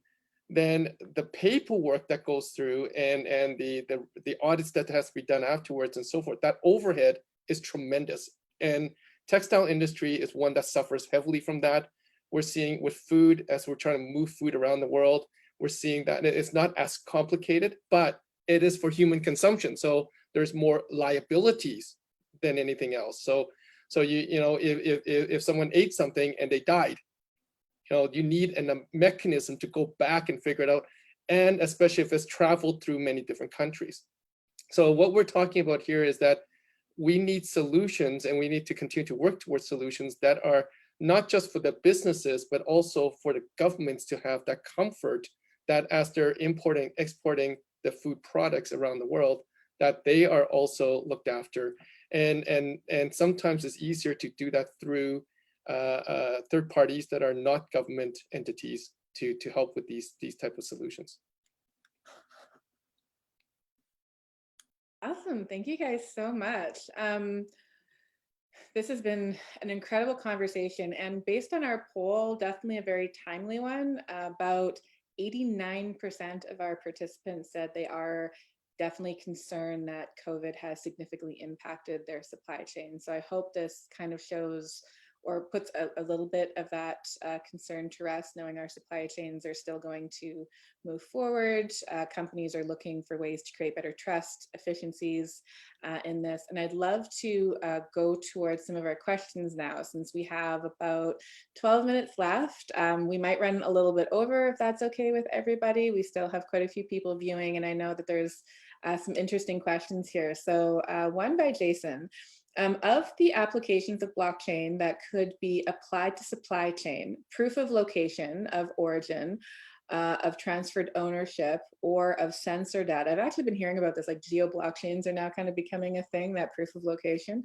then the paperwork that goes through and the audits that has to be done afterwards and so forth, that overhead is tremendous. And textile industry is one that suffers heavily from that. We're seeing with food, as we're trying to move food around the world, we're seeing that it's not as complicated, but it is for human consumption. So there's more liabilities than anything else. So if someone ate something and they died, you need a mechanism to go back and figure it out, and especially if it's traveled through many different countries. So what we're talking about here is that we need solutions, and we need to continue to work towards solutions that are not just for the businesses, but also for the governments to have that comfort that as they're importing, exporting the food products around the world, that they are also looked after. And sometimes it's easier to do that through third parties that are not government entities to help with these type of solutions. Awesome. Thank you guys so much. This has been an incredible conversation, and based on our poll, definitely a very timely one. About 89% of our participants said they are definitely concerned that COVID has significantly impacted their supply chain. So I hope this kind of shows or puts a little bit of that concern to rest, knowing our supply chains are still going to move forward. Companies are looking for ways to create better trust, efficiencies in this. And I'd love to go towards some of our questions now, since we have about 12 minutes left. We might run a little bit over if that's okay with everybody. We still have quite a few people viewing, and I know that there's some interesting questions here. So one by Jason. Of the applications of blockchain that could be applied to supply chain, proof of location, of origin, of transferred ownership, or of sensor data. I've actually been hearing about this, like geo blockchains are now kind of becoming a thing, that proof of location.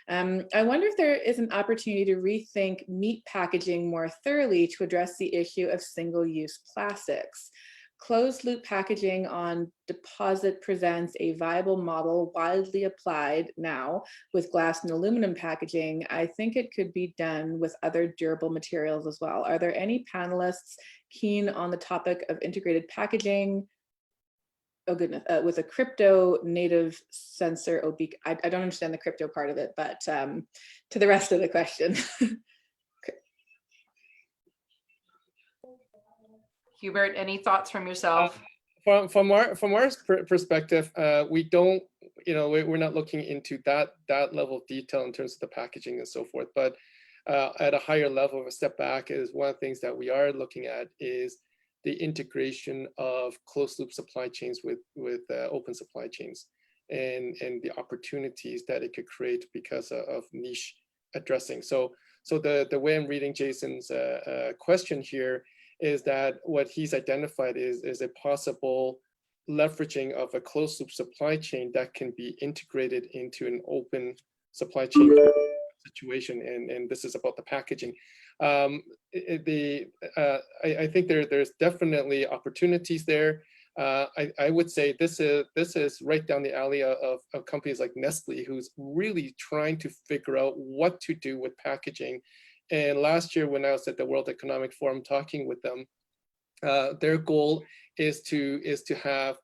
I wonder if there is an opportunity to rethink meat packaging more thoroughly to address the issue of single-use plastics. Closed loop packaging on deposit presents a viable model widely applied now with glass and aluminum packaging. I think it could be done with other durable materials as well. Are there any panelists keen on the topic of integrated packaging? Oh goodness, with a crypto native sensor oblique. I don't understand the crypto part of it, but to the rest of the question. Hubert, any thoughts from yourself? From our perspective, we don't, we're not looking into that level of detail in terms of the packaging and so forth. But at a higher level of a step back, is one of the things that we are looking at is the integration of closed loop supply chains with open supply chains, and the opportunities that it could create because of niche addressing. So the way I'm reading Jason's question here is that what he's identified is a possible leveraging of a closed loop supply chain that can be integrated into an open supply chain situation, and this is about the packaging. I think there's definitely opportunities there. I would say this is right down the alley of companies like Nestle, who's really trying to figure out what to do with packaging. And last year, when I was at the World Economic Forum talking with them, their goal is to have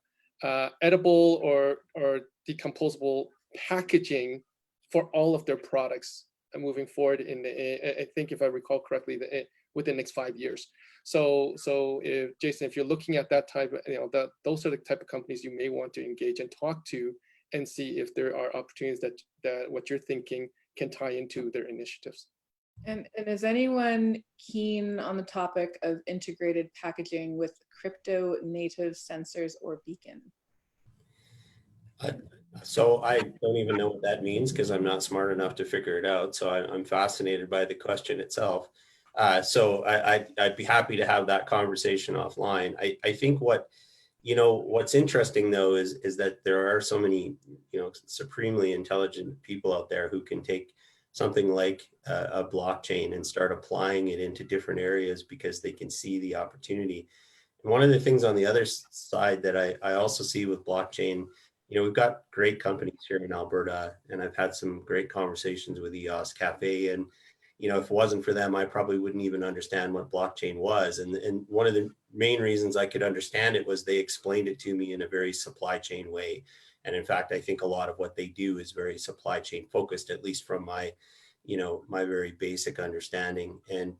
edible or decomposable packaging for all of their products moving forward. I think, if I recall correctly, within the next 5 years. So if Jason, if you're looking at that type of, those are the type of companies you may want to engage and talk to, and see if there are opportunities that what you're thinking can tie into their initiatives. And is anyone keen on the topic of integrated packaging with crypto native sensors or beacon? So I don't even know what that means, because I'm not smart enough to figure it out. So I'm fascinated by the question itself. So I'd be happy to have that conversation offline. I think what's interesting though is that there are so many supremely intelligent people out there who can take something like a blockchain and start applying it into different areas because they can see the opportunity. And one of the things on the other side that I also see with blockchain, we've got great companies here in Alberta, and I've had some great conversations with EOS Cafe. And, if it wasn't for them, I probably wouldn't even understand what blockchain was. And one of the main reasons I could understand it was they explained it to me in a very supply chain way. And in fact, I think a lot of what they do is very supply chain focused, at least from my very basic understanding. And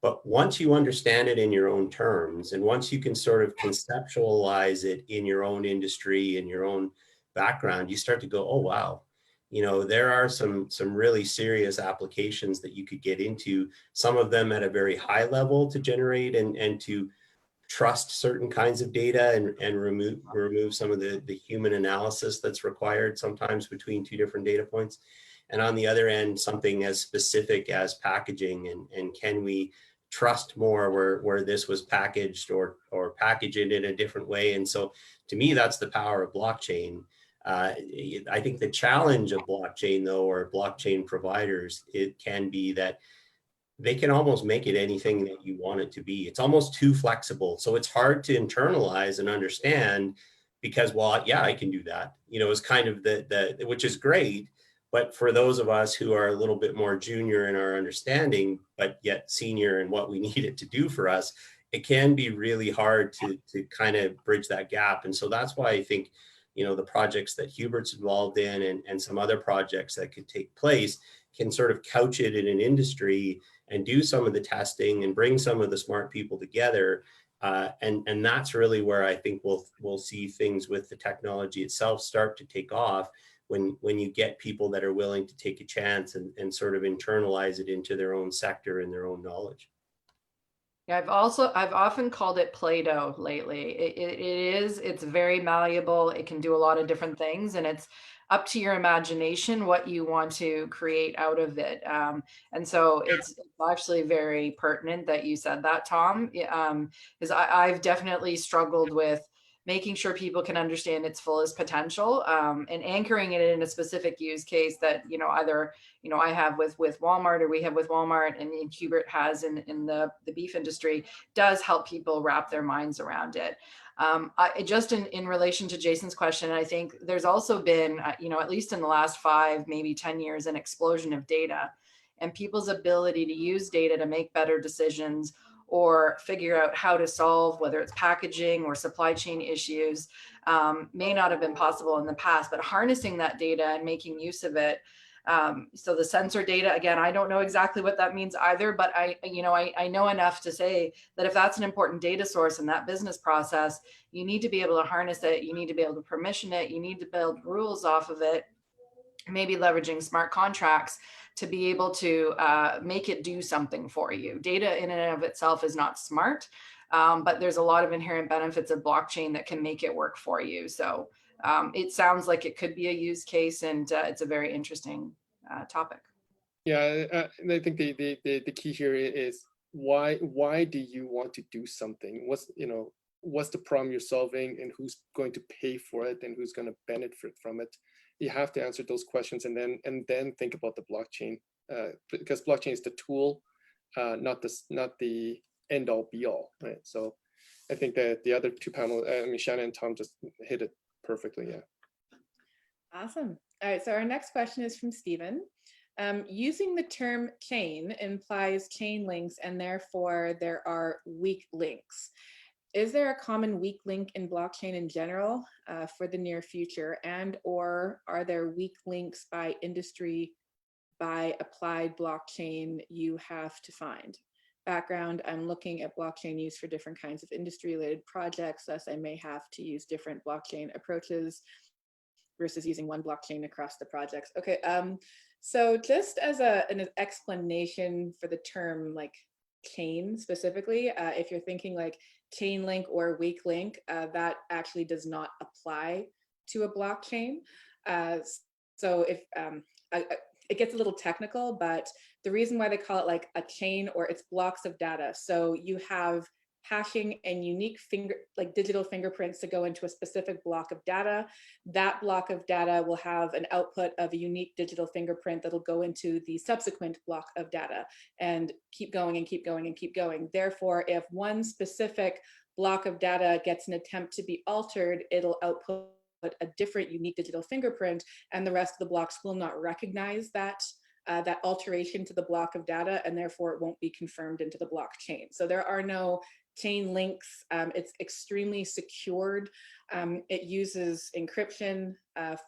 but once you understand it in your own terms, and once you can sort of conceptualize it in your own industry, in your own background, you start to go, oh, wow, there are some really serious applications that you could get into, some of them at a very high level to generate and to trust certain kinds of data and remove some of the human analysis that's required sometimes between two different data points. And on the other end, something as specific as packaging, and can we trust more where this was packaged or package it in a different way. And so to me, that's the power of blockchain. I think the challenge of blockchain though, or blockchain providers, it can be that they can almost make it anything that you want it to be. It's almost too flexible. So it's hard to internalize and understand, because, well, yeah, I can do that. It's kind of the which is great. But for those of us who are a little bit more junior in our understanding, but yet senior in what we need it to do for us, it can be really hard to kind of bridge that gap. And so that's why I think, the projects that Hubert's involved in and some other projects that could take place can sort of couch it in an industry and do some of the testing and bring some of the smart people together. And that's really where I think we'll see things with the technology itself start to take off, when you get people that are willing to take a chance and sort of internalize it into their own sector and their own knowledge. Yeah, I've often called it Play-Doh lately. It's very malleable. It can do a lot of different things, and it's up to your imagination what you want to create out of it. And so it's actually very pertinent that you said that, Tom, because I've definitely struggled with making sure people can understand its fullest potential, and anchoring it in a specific use case that, either, I have with Walmart, or we have with Walmart, and Hubert has in the beef industry, does help people wrap their minds around it. Just in relation to Jason's question, I think there's also been, at least in the last 5, maybe 10 years, an explosion of data, and people's ability to use data to make better decisions or figure out how to solve, whether it's packaging or supply chain issues, may not have been possible in the past, but harnessing that data and making use of it. So the sensor data, again, I don't know exactly what that means either, but I know enough to say that if that's an important data source in that business process, you need to be able to harness it. You need to be able to permission it. You need to build rules off of it, maybe leveraging smart contracts to be able to make it do something for you. Data in and of itself is not smart, but there's a lot of inherent benefits of blockchain that can make it work for you. So it sounds like it could be a use case, and it's a very interesting topic. Yeah, I think the key here is why do you want to do something? What's the problem you're solving, and who's going to pay for it, and who's going to benefit from it? You have to answer those questions, and then think about the blockchain, because blockchain is the tool, not the end all be all, right? So I think that the other two panel, Shannon and Tom just hit it perfectly. Yeah. Awesome. All right, so our next question is from Stephen. Using the term chain implies chain links, and therefore there are weak links. Is there a common weak link in blockchain in general for the near future, and or are there weak links by industry, by applied blockchain you have to find? Background, I'm looking at blockchain use for different kinds of industry-related projects, thus I may have to use different blockchain approaches versus using one blockchain across the projects. Okay, so just as an explanation for the term like chain specifically, if you're thinking like chain link or weak link, that actually does not apply to a blockchain. So if it gets a little technical, but the reason why they call it like a chain, or it's blocks of data. So you have hashing and unique digital fingerprints to go into a specific block of data. That block of data will have an output of a unique digital fingerprint that'll go into the subsequent block of data, and keep going and keep going and keep going. Therefore, if one specific block of data gets an attempt to be altered, it'll output a different unique digital fingerprint, and the rest of the blocks will not recognize that alteration to the block of data, and therefore it won't be confirmed into the blockchain. So there are no chain links. It's extremely secured. It uses encryption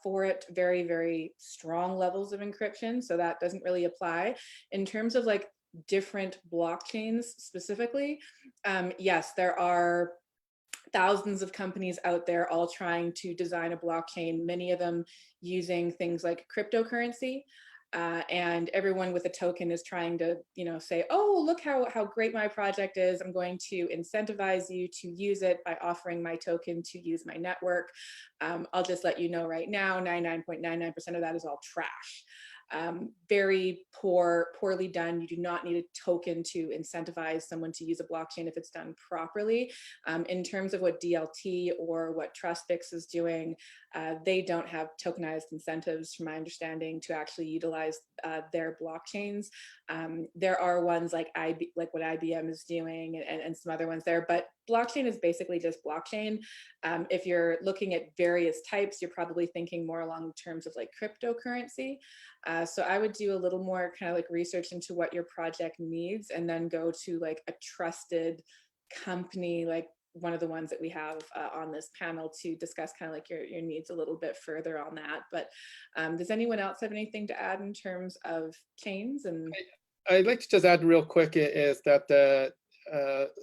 for it, very, very strong levels of encryption. So that doesn't really apply. In terms of like different blockchains specifically, yes, there are thousands of companies out there all trying to design a blockchain, many of them using things like cryptocurrency. And everyone with a token is trying to, say, oh, look how great my project is. I'm going to incentivize you to use it by offering my token to use my network. I'll just let you know right now, 99.99% of that is all trash. Very poorly done. You do not need a token to incentivize someone to use a blockchain if it's done properly. In terms of what DLT or what TrustFix is doing, they don't have tokenized incentives, from my understanding, to actually utilize their blockchains. There are ones like what IBM is doing, and some other ones there, but blockchain is basically just blockchain. If you're looking at various types, you're probably thinking more along terms of like cryptocurrency. So I would do a little more kind of like research into what your project needs, and then go to like a trusted company, like one of the ones that we have on this panel, to discuss kind of like your needs a little bit further on that. But does anyone else have anything to add in terms of chains? And I'd like to just add real quick is that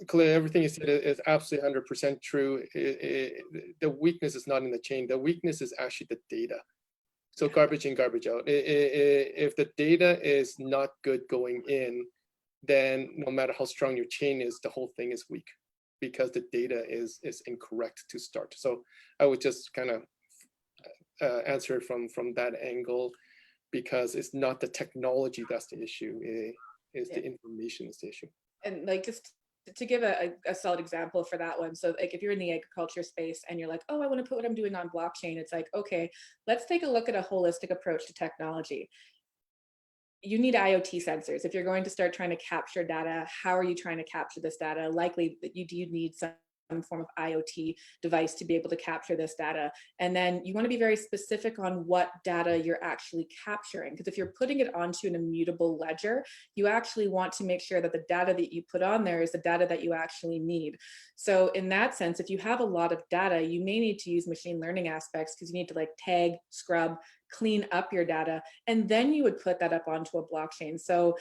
Claire, everything you said is absolutely 100% true. The weakness is not in the chain. The weakness is actually the data. So garbage in, garbage out. If the data is not good going in, then no matter how strong your chain is, the whole thing is weak, because the data is incorrect to start. So I would just kind of answer it from that angle, because it's not the technology that's the issue. It's the information is the issue. And like, just to give a solid example for that one. So like if you're in the agriculture space and you're like, oh, I want to put what I'm doing on blockchain. It's like, okay, let's take a look at a holistic approach to technology. You need IoT sensors. If you're going to start trying to capture data, how are you trying to capture this data? Likely that you do need some form of IoT device to be able to capture this data. And then you want to be very specific on what data you're actually capturing. Because if you're putting it onto an immutable ledger, you actually want to make sure that the data that you put on there is the data that you actually need. So in that sense, if you have a lot of data, you may need to use machine learning aspects, because you need to like tag, scrub, clean up your data, and then you would put that up onto a blockchain. So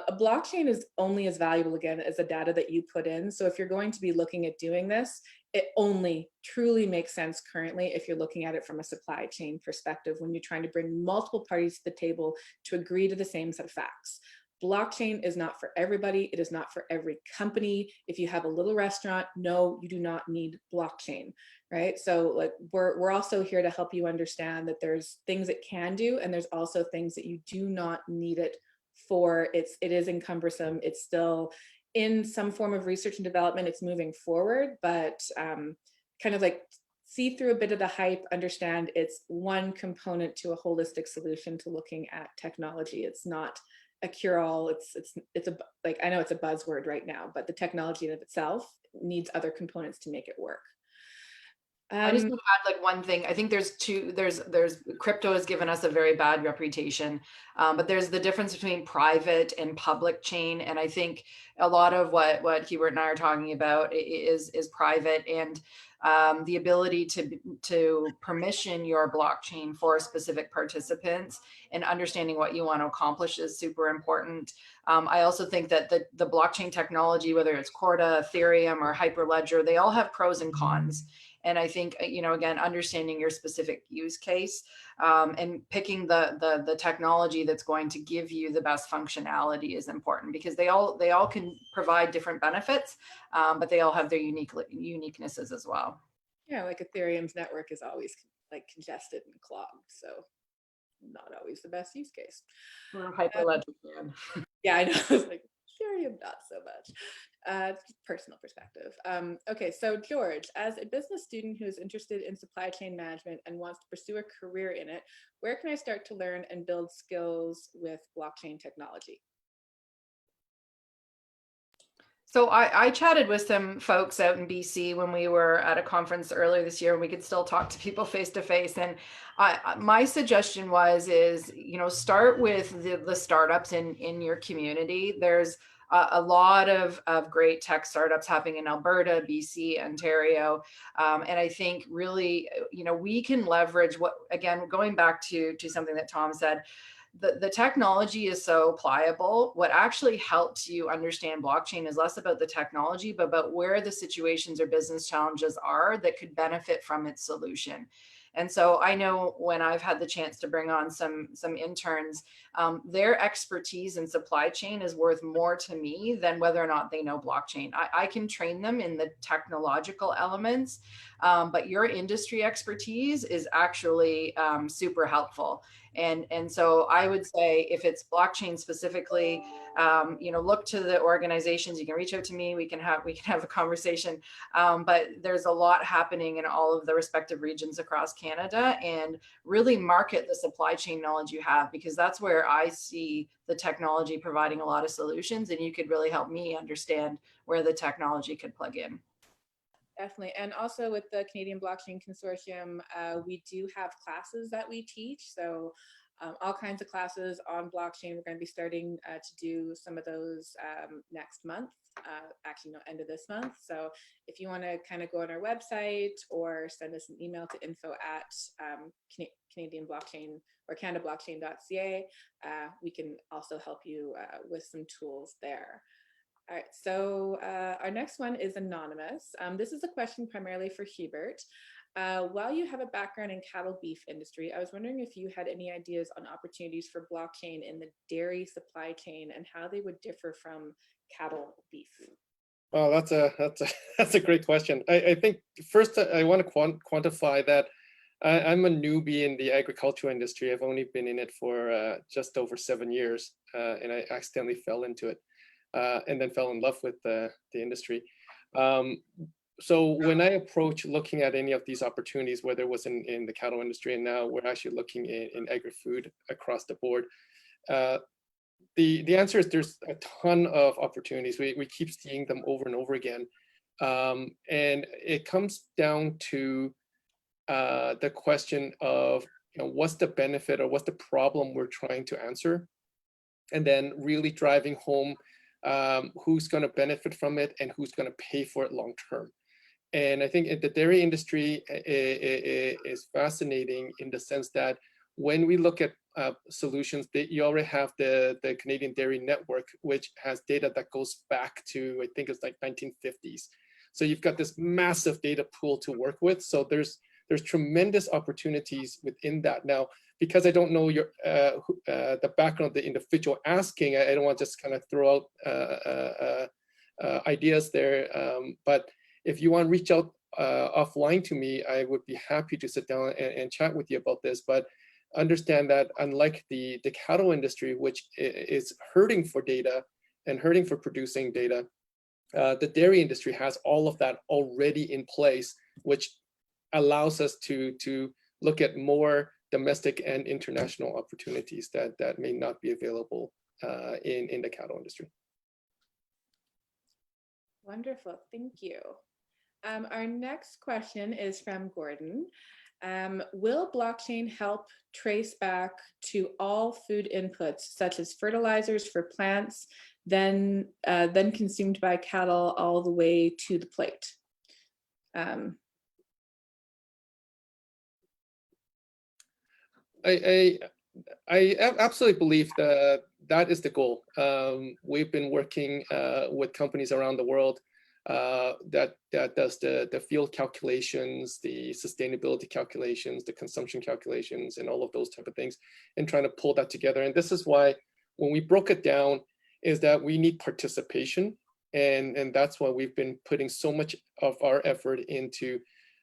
a blockchain is only as valuable, again, as the data that you put in. So if you're going to be looking at doing this, it only truly makes sense currently if you're looking at it from a supply chain perspective, when you're trying to bring multiple parties to the table to agree to the same set of facts. Blockchain is not for everybody. It is not for every company. If you have a little restaurant, no, you do not need blockchain, right? So like we're also here to help you understand that there's things it can do, and there's also things that you do not need it for. It is encumbersome. It's still in some form of research and development. It's moving forward, but kind of like see through a bit of the hype, understand it's one component to a holistic solution to looking at technology. It's not a cure-all. It's a, like, I know it's a buzzword right now, but the technology in of itself needs other components to make it work. I just want to add like one thing. I think there's crypto has given us a very bad reputation, but there's the difference between private and public chain. And I think a lot of what Hubert and I are talking about is private, and the ability to permission your blockchain for specific participants and understanding what you want to accomplish is super important. I also think that the blockchain technology, whether it's Corda, Ethereum, or Hyperledger, they all have pros and cons. And I think, again, understanding your specific use case and picking the technology that's going to give you the best functionality is important, because they all can provide different benefits, but they all have their uniquenesses as well. Yeah, like Ethereum's network is always like congested and clogged, so not always the best use case. Hyperledger fan. Yeah, I know. I was like, Ethereum, not so much. Personal perspective. Okay, so George, as a business student who is interested in supply chain management and wants to pursue a career in it, where can I start to learn and build skills with blockchain technology? So I chatted with some folks out in BC when we were at a conference earlier this year, and we could still talk to people face to face. And my suggestion is start with the startups in your community. There's a lot of great tech startups happening in Alberta, BC, Ontario. And I think really, we can leverage again, going back to something that Tom said, the technology is so pliable. What actually helps you understand blockchain is less about the technology, but about where the situations or business challenges are that could benefit from its solution. And so I know when I've had the chance to bring on some interns, their expertise in supply chain is worth more to me than whether or not they know blockchain. I can train them in the technological elements, but your industry expertise is actually super helpful. And so I would say, if it's blockchain specifically, look to the organizations. You can reach out to me. We can have a conversation. But there's a lot happening in all of the respective regions across Canada, and really market the supply chain knowledge you have, because that's where I see the technology providing a lot of solutions, and you could really help me understand where the technology could plug in. Definitely. And also with the Canadian Blockchain Consortium, we do have classes that we teach. So all kinds of classes on blockchain. We're going to be starting to do some of those next month, actually, no, end of this month. So if you want to kind of go on our website or send us an email to info@ Canadian Blockchain or CanadaBlockchain.ca, we can also help you with some tools there. All right, so our next one is anonymous. This is a question primarily for Hubert. While you have a background in cattle beef industry, I was wondering if you had any ideas on opportunities for blockchain in the dairy supply chain and how they would differ from cattle beef. Well, that's a great question. I think first I want to quantify that I'm a newbie in the agricultural industry. I've only been in it for just over 7 years, and I accidentally fell into it. And then fell in love with the industry. So when I approach looking at any of these opportunities, whether it was in the cattle industry, and now we're actually looking in agri-food across the board, the answer is there's a ton of opportunities. We keep seeing them over and over again. And it comes down to the question of, what's the benefit or what's the problem we're trying to answer? And then really driving home who's going to benefit from it and who's going to pay for it long term. And I think the dairy industry is fascinating in the sense that when we look at solutions, you already have the Canadian Dairy Network, which has data that goes back to, I think it's like 1950s. So you've got this massive data pool to work with. So there's tremendous opportunities within that. Now, because I don't know your the background of the individual asking, I don't want to just kind of throw out ideas there. But if you want to reach out offline to me, I would be happy to sit down and chat with you about this. But understand that unlike the cattle industry, which is hurting for data and hurting for producing data, the dairy industry has all of that already in place, which allows us to look at more domestic and international opportunities that may not be available in the cattle industry. Wonderful, thank you. Our next question is from Gordon. Will blockchain help trace back to all food inputs, such as fertilizers for plants, then consumed by cattle all the way to the plate? I absolutely believe that is the goal. We've been working with companies around the world that does the field calculations, the sustainability calculations, the consumption calculations, and all of those type of things, and trying to pull that together. And this is why when we broke it down, is that we need participation, and that's why we've been putting so much of our effort into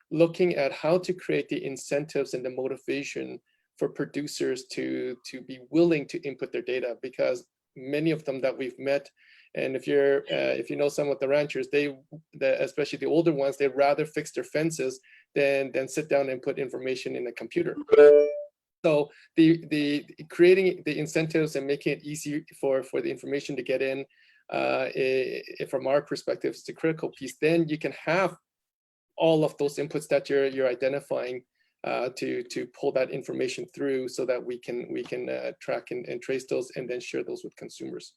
looking at how to create the incentives and the motivation for producers to be willing to input their data, because many of them that we've met, and if you know some of the ranchers, especially the older ones, they'd rather fix their fences than sit down and put information in a computer. So the creating the incentives and making it easy for the information to get in, from our perspective, is the critical piece. Then you can have all of those inputs that you're identifying to pull that information through, so that we can track and trace those, and then share those with consumers.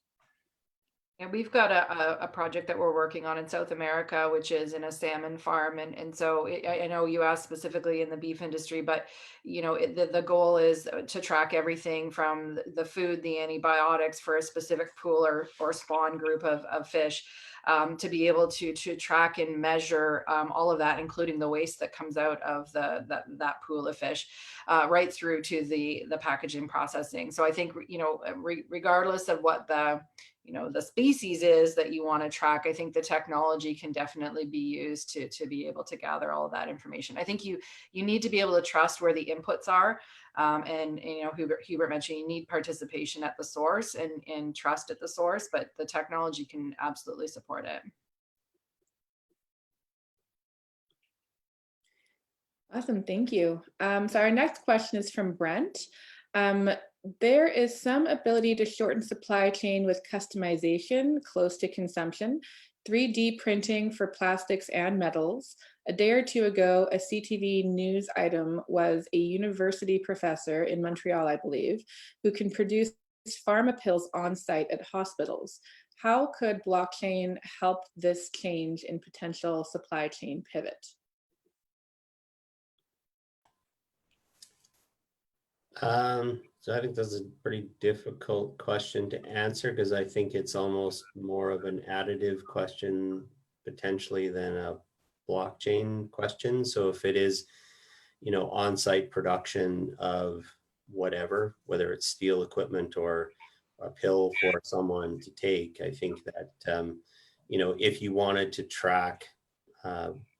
And we've got a project that we're working on in South America, which is in a salmon farm. And so I know you asked specifically in the beef industry, but the goal is to track everything from the food, the antibiotics for a specific pool or spawn group of fish, to be able to track and measure all of that, including the waste that comes out of that pool of fish, right through to the packaging processing. So I think, regardless of what the species is that you want to track, I think the technology can definitely be used to be able to gather all of that information. I think you need to be able to trust where the inputs are. And Hubert mentioned you need participation at the source and trust at the source, but the technology can absolutely support it. Awesome, thank you. So our next question is from Brent. There is some ability to shorten supply chain with customization close to consumption, 3D printing for plastics and metals. A day or two ago, a CTV news item was a university professor in Montreal, I believe, who can produce pharma pills on site at hospitals. How could blockchain help this change in potential supply chain pivot? So I think that's a pretty difficult question to answer, because I think it's almost more of an additive question potentially than a blockchain question. So if it is, on-site production of whatever, whether it's steel equipment or a pill for someone to take, I think that, if you wanted to track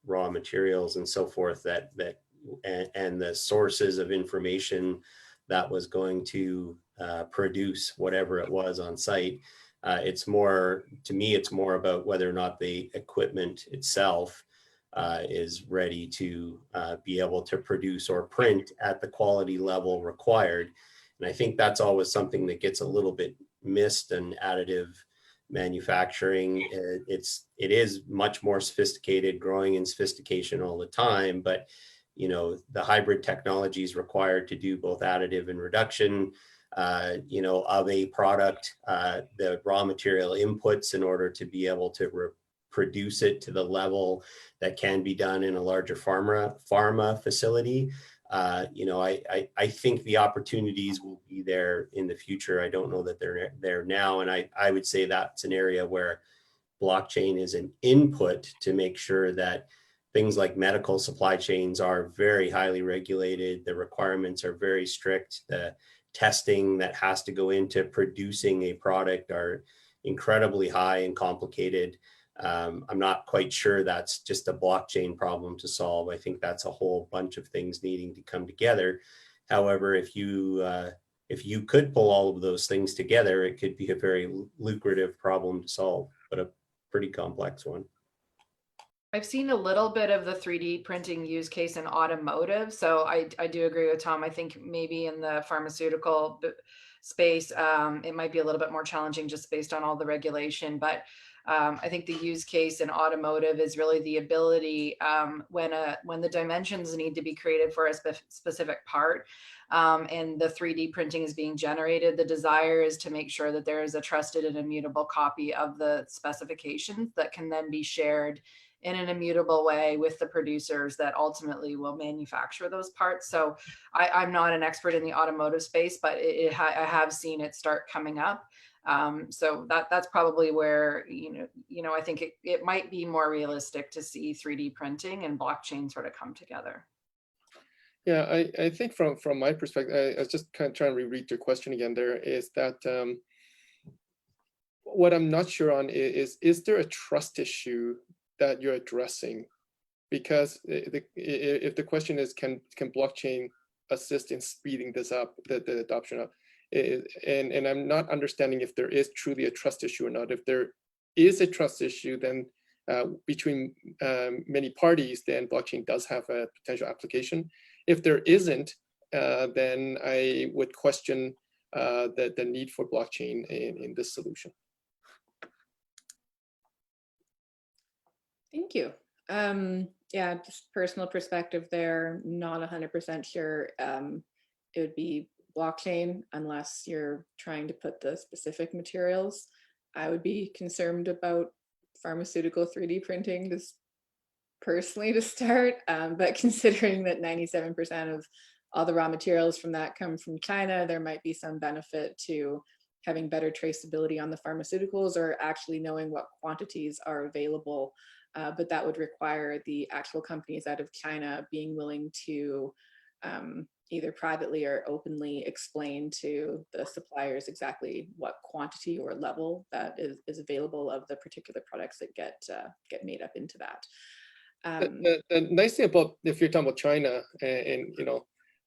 raw materials and so forth, and the sources of information that was going to produce whatever it was on site, it's more about whether or not the equipment itself is ready to be able to produce or print at the quality level required. And I think that's always something that gets a little bit missed in additive manufacturing. It is much more sophisticated, growing in sophistication all the time, but the hybrid technologies required to do both additive and reduction, of a product, the raw material inputs in order to be able to produce it to the level that can be done in a larger pharma facility. I think the opportunities will be there in the future. I don't know that they're there now. And I would say that's an area where blockchain is an input to make sure that things like medical supply chains are very highly regulated. The requirements are very strict. The testing that has to go into producing a product are incredibly high and complicated. I'm not quite sure that's just a blockchain problem to solve. I think that's a whole bunch of things needing to come together. However, if you could pull all of those things together, it could be a very lucrative problem to solve, but a pretty complex one. I've seen a little bit of the 3D printing use case in automotive. So I do agree with Tom. I think maybe in the pharmaceutical space, it might be a little bit more challenging just based on all the regulation. But I think the use case in automotive is really the ability when the dimensions need to be created for a specific part and the 3D printing is being generated, the desire is to make sure that there is a trusted and immutable copy of the specifications that can then be shared in an immutable way with the producers that ultimately will manufacture those parts. So I'm not an expert in the automotive space, but I have seen it start coming up. So that's probably where, I think it might be more realistic to see 3D printing and blockchain sort of come together. Yeah, I think from my perspective, I was just kind of trying to reread your question again there, is that what I'm not sure on is there a trust issue that you're addressing? Because if the question is, can blockchain assist in speeding this up, the adoption of, and I'm not understanding if there is truly a trust issue or not. If there is a trust issue, then between many parties, then blockchain does have a potential application. If there isn't, then I would question the need for blockchain in this solution. Thank you. Yeah, just personal perspective there, not 100% sure it would be blockchain unless you're trying to put the specific materials. I would be concerned about pharmaceutical 3D printing just personally to start, but considering that 97% of all the raw materials from that come from China, there might be some benefit to having better traceability on the pharmaceuticals or actually knowing what quantities are available. But that would require the actual companies out of China being willing to either privately or openly explain to the suppliers exactly what quantity or level that is available of the particular products that get made up into that. The nice thing about, if you're talking about China, and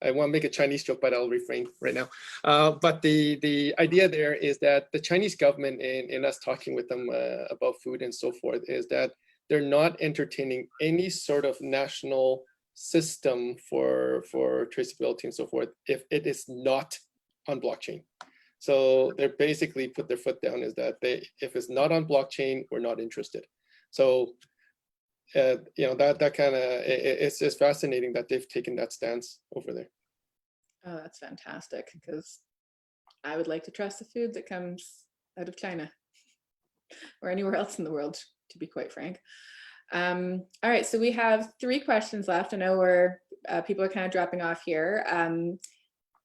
I want to make a Chinese joke, but I'll refrain right now. But the idea there is that the Chinese government, in us talking with them about food and so forth, is that they're not entertaining any sort of national system for traceability and so forth if it is not on blockchain. So they basically put their foot down, is that if it's not on blockchain, we're not interested. So that kind of, it's just fascinating that they've taken that stance over there. Oh, that's fantastic, because I would like to trust the food that comes out of China or anywhere else in the world, to be quite frank. All right, so we have 3 questions left. I know people are kind of dropping off here. I'm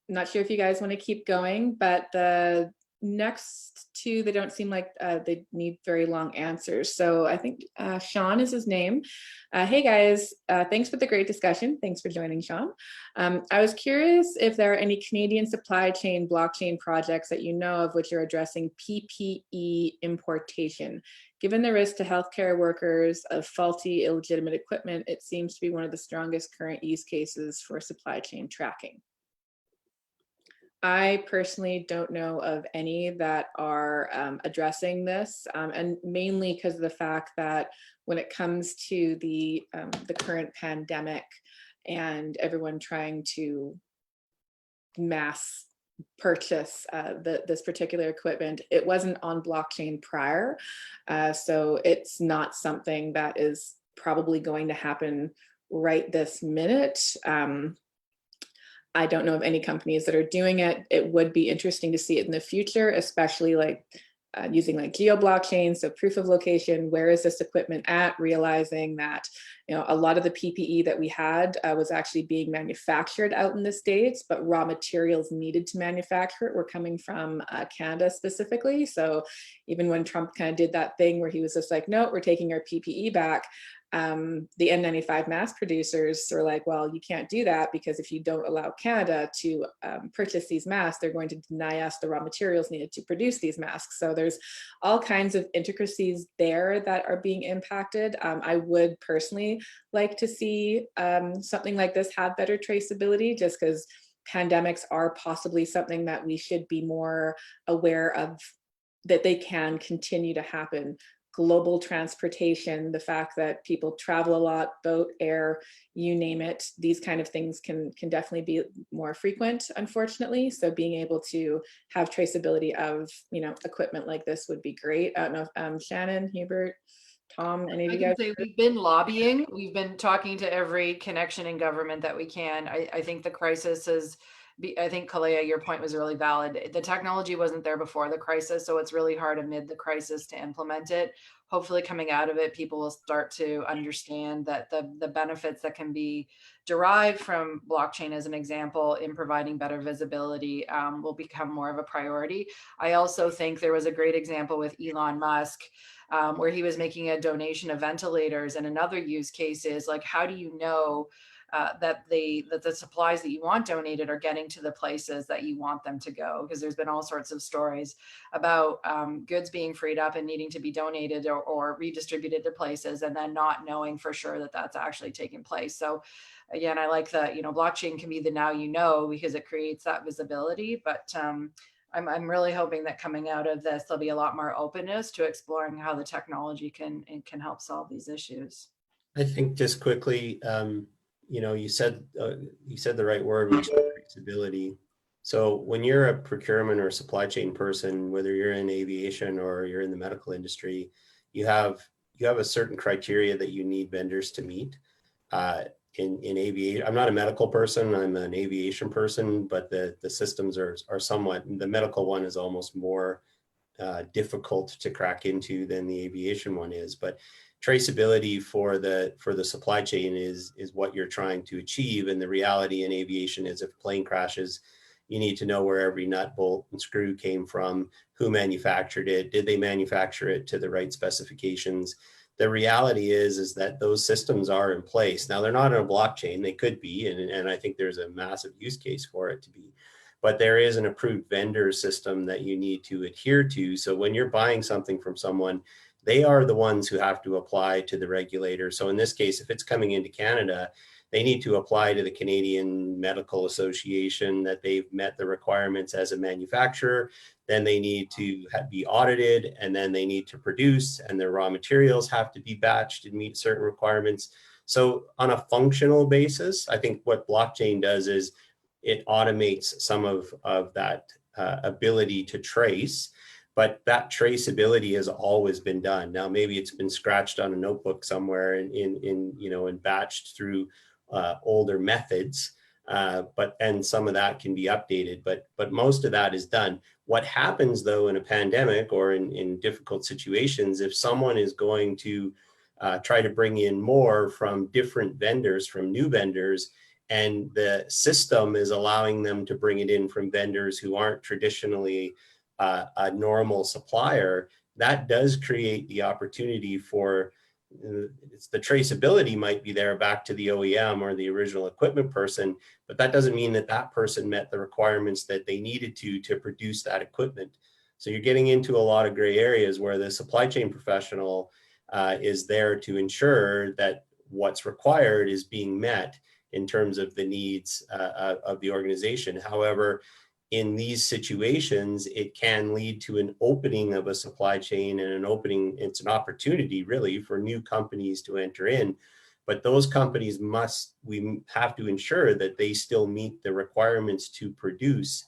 not sure if you guys want to keep going, but the next 2, they don't seem like they need very long answers. So I think Sean is his name. Hey guys, thanks for the great discussion. Thanks for joining, Sean. I was curious if there are any Canadian supply chain blockchain projects that you know of which are addressing PPE importation. Given the risk to healthcare workers of faulty, illegitimate equipment, it seems to be one of the strongest current use cases for supply chain tracking. I personally don't know of any that are addressing this, and mainly because of the fact that when it comes to the current pandemic and everyone trying to mass purchase this particular equipment, it wasn't on blockchain prior, so it's not something that is probably going to happen right this minute. I don't know of any companies that are doing it. It would be interesting to see it in the future, especially like using like geo blockchain, so proof of location, where is this equipment at, realizing that, you know, a lot of the PPE that we had was actually being manufactured out in the States, but raw materials needed to manufacture it were coming from Canada specifically. So even when Trump kind of did that thing where he was just like, no, we're taking our PPE back, the N95 mask producers are like, well, you can't do that because if you don't allow Canada to purchase these masks, they're going to deny us the raw materials needed to produce these masks. So there's all kinds of intricacies there that are being impacted. I would personally like to see something like this have better traceability, just because pandemics are possibly something that we should be more aware of, that they can continue to happen. Global transportation, the fact that people travel a lot, boat, air, you name it, these kind of things can definitely be more frequent, unfortunately. So being able to have traceability of, you know, equipment like this would be great. I don't know if Shannon, Hubert, Tom, any of I you can guys? say we've been lobbying. We've been talking to every connection in government that we can. I think the crisis is, I think Kalea, your point was really valid. The technology wasn't there before the crisis, so it's really hard amid the crisis to implement it. Hopefully coming out of it, people will start to understand that the benefits that can be derived from blockchain, as an example, in providing better visibility will become more of a priority. I also think there was a great example with Elon Musk where he was making a donation of ventilators. And another use case is like, how do you know that the supplies that you want donated are getting to the places that you want them to go? Because there's been all sorts of stories about goods being freed up and needing to be donated or redistributed to places, and then not knowing for sure that that's actually taking place. So again, I like that, you know, blockchain can be the now you know, because it creates that visibility. But I'm really hoping that coming out of this, there'll be a lot more openness to exploring how the technology can help solve these issues. I think just quickly, you know, you said the right word, which is traceability. So when you're a procurement or supply chain person, whether you're in aviation or you're in the medical industry, you have a certain criteria that you need vendors to meet. In aviation, I'm not a medical person, I'm an aviation person, but the systems are somewhat, the medical one is almost more difficult to crack into than the aviation one is. But traceability for the supply chain is what you're trying to achieve. And the reality in aviation is if a plane crashes, you need to know where every nut, bolt, and screw came from, who manufactured it, did they manufacture it to the right specifications. The reality is that those systems are in place. Now, they're not in a blockchain. They could be, and I think there's a massive use case for it to be. But there is an approved vendor system that you need to adhere to. So when you're buying something from someone, they are the ones who have to apply to the regulator. So in this case, if it's coming into Canada, they need to apply to the Canadian Medical Association that they've met the requirements as a manufacturer. Then they need to be audited, and then they need to produce, and their raw materials have to be batched and meet certain requirements. So on a functional basis, I think what blockchain does is it automates some of that ability to trace, but that traceability has always been done. Now, maybe it's been scratched on a notebook somewhere and batched through older methods, and some of that can be updated, but most of that is done. What happens though in a pandemic or in difficult situations, if someone is going to try to bring in more from different vendors, from new vendors, and the system is allowing them to bring it in from vendors who aren't traditionally a normal supplier, that does create the opportunity for the traceability might be there back to the OEM or the original equipment person, but that doesn't mean that that person met the requirements that they needed to produce that equipment. So you're getting into a lot of gray areas where the supply chain professional is there to ensure that what's required is being met in terms of the needs of the organization. However, in these situations, it can lead to an opening of a supply chain and it's an opportunity really for new companies to enter in. But those companies we have to ensure that they still meet the requirements to produce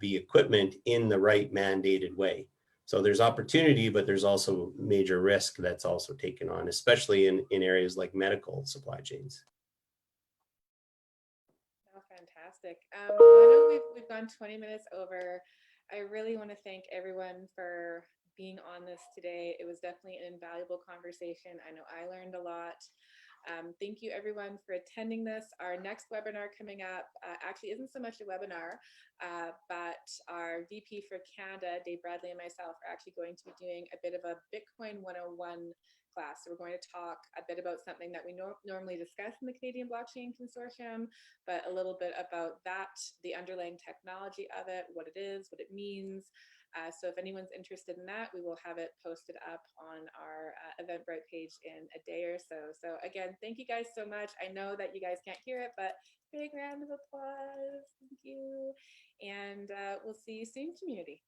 the equipment in the right mandated way. So there's opportunity, but there's also major risk that's also taken on, especially in areas like medical supply chains. Fantastic. Well, I know we've gone 20 minutes over. I really want to thank everyone for being on this today. It was definitely an invaluable conversation. I know I learned a lot. Thank you everyone for attending this. Our next webinar coming up actually isn't so much a webinar, but our VP for Canada, Dave Bradley, and myself are actually going to be doing a bit of a Bitcoin 101 class. So we're going to talk a bit about something that we normally discuss in the Canadian Blockchain Consortium, but a little bit about that, the underlying technology of it, what it is, what it means. So if anyone's interested in that, we will have it posted up on our Eventbrite page in a day or so. So again, thank you guys so much. I know that you guys can't hear it, but big round of applause. Thank you. And we'll see you soon, community.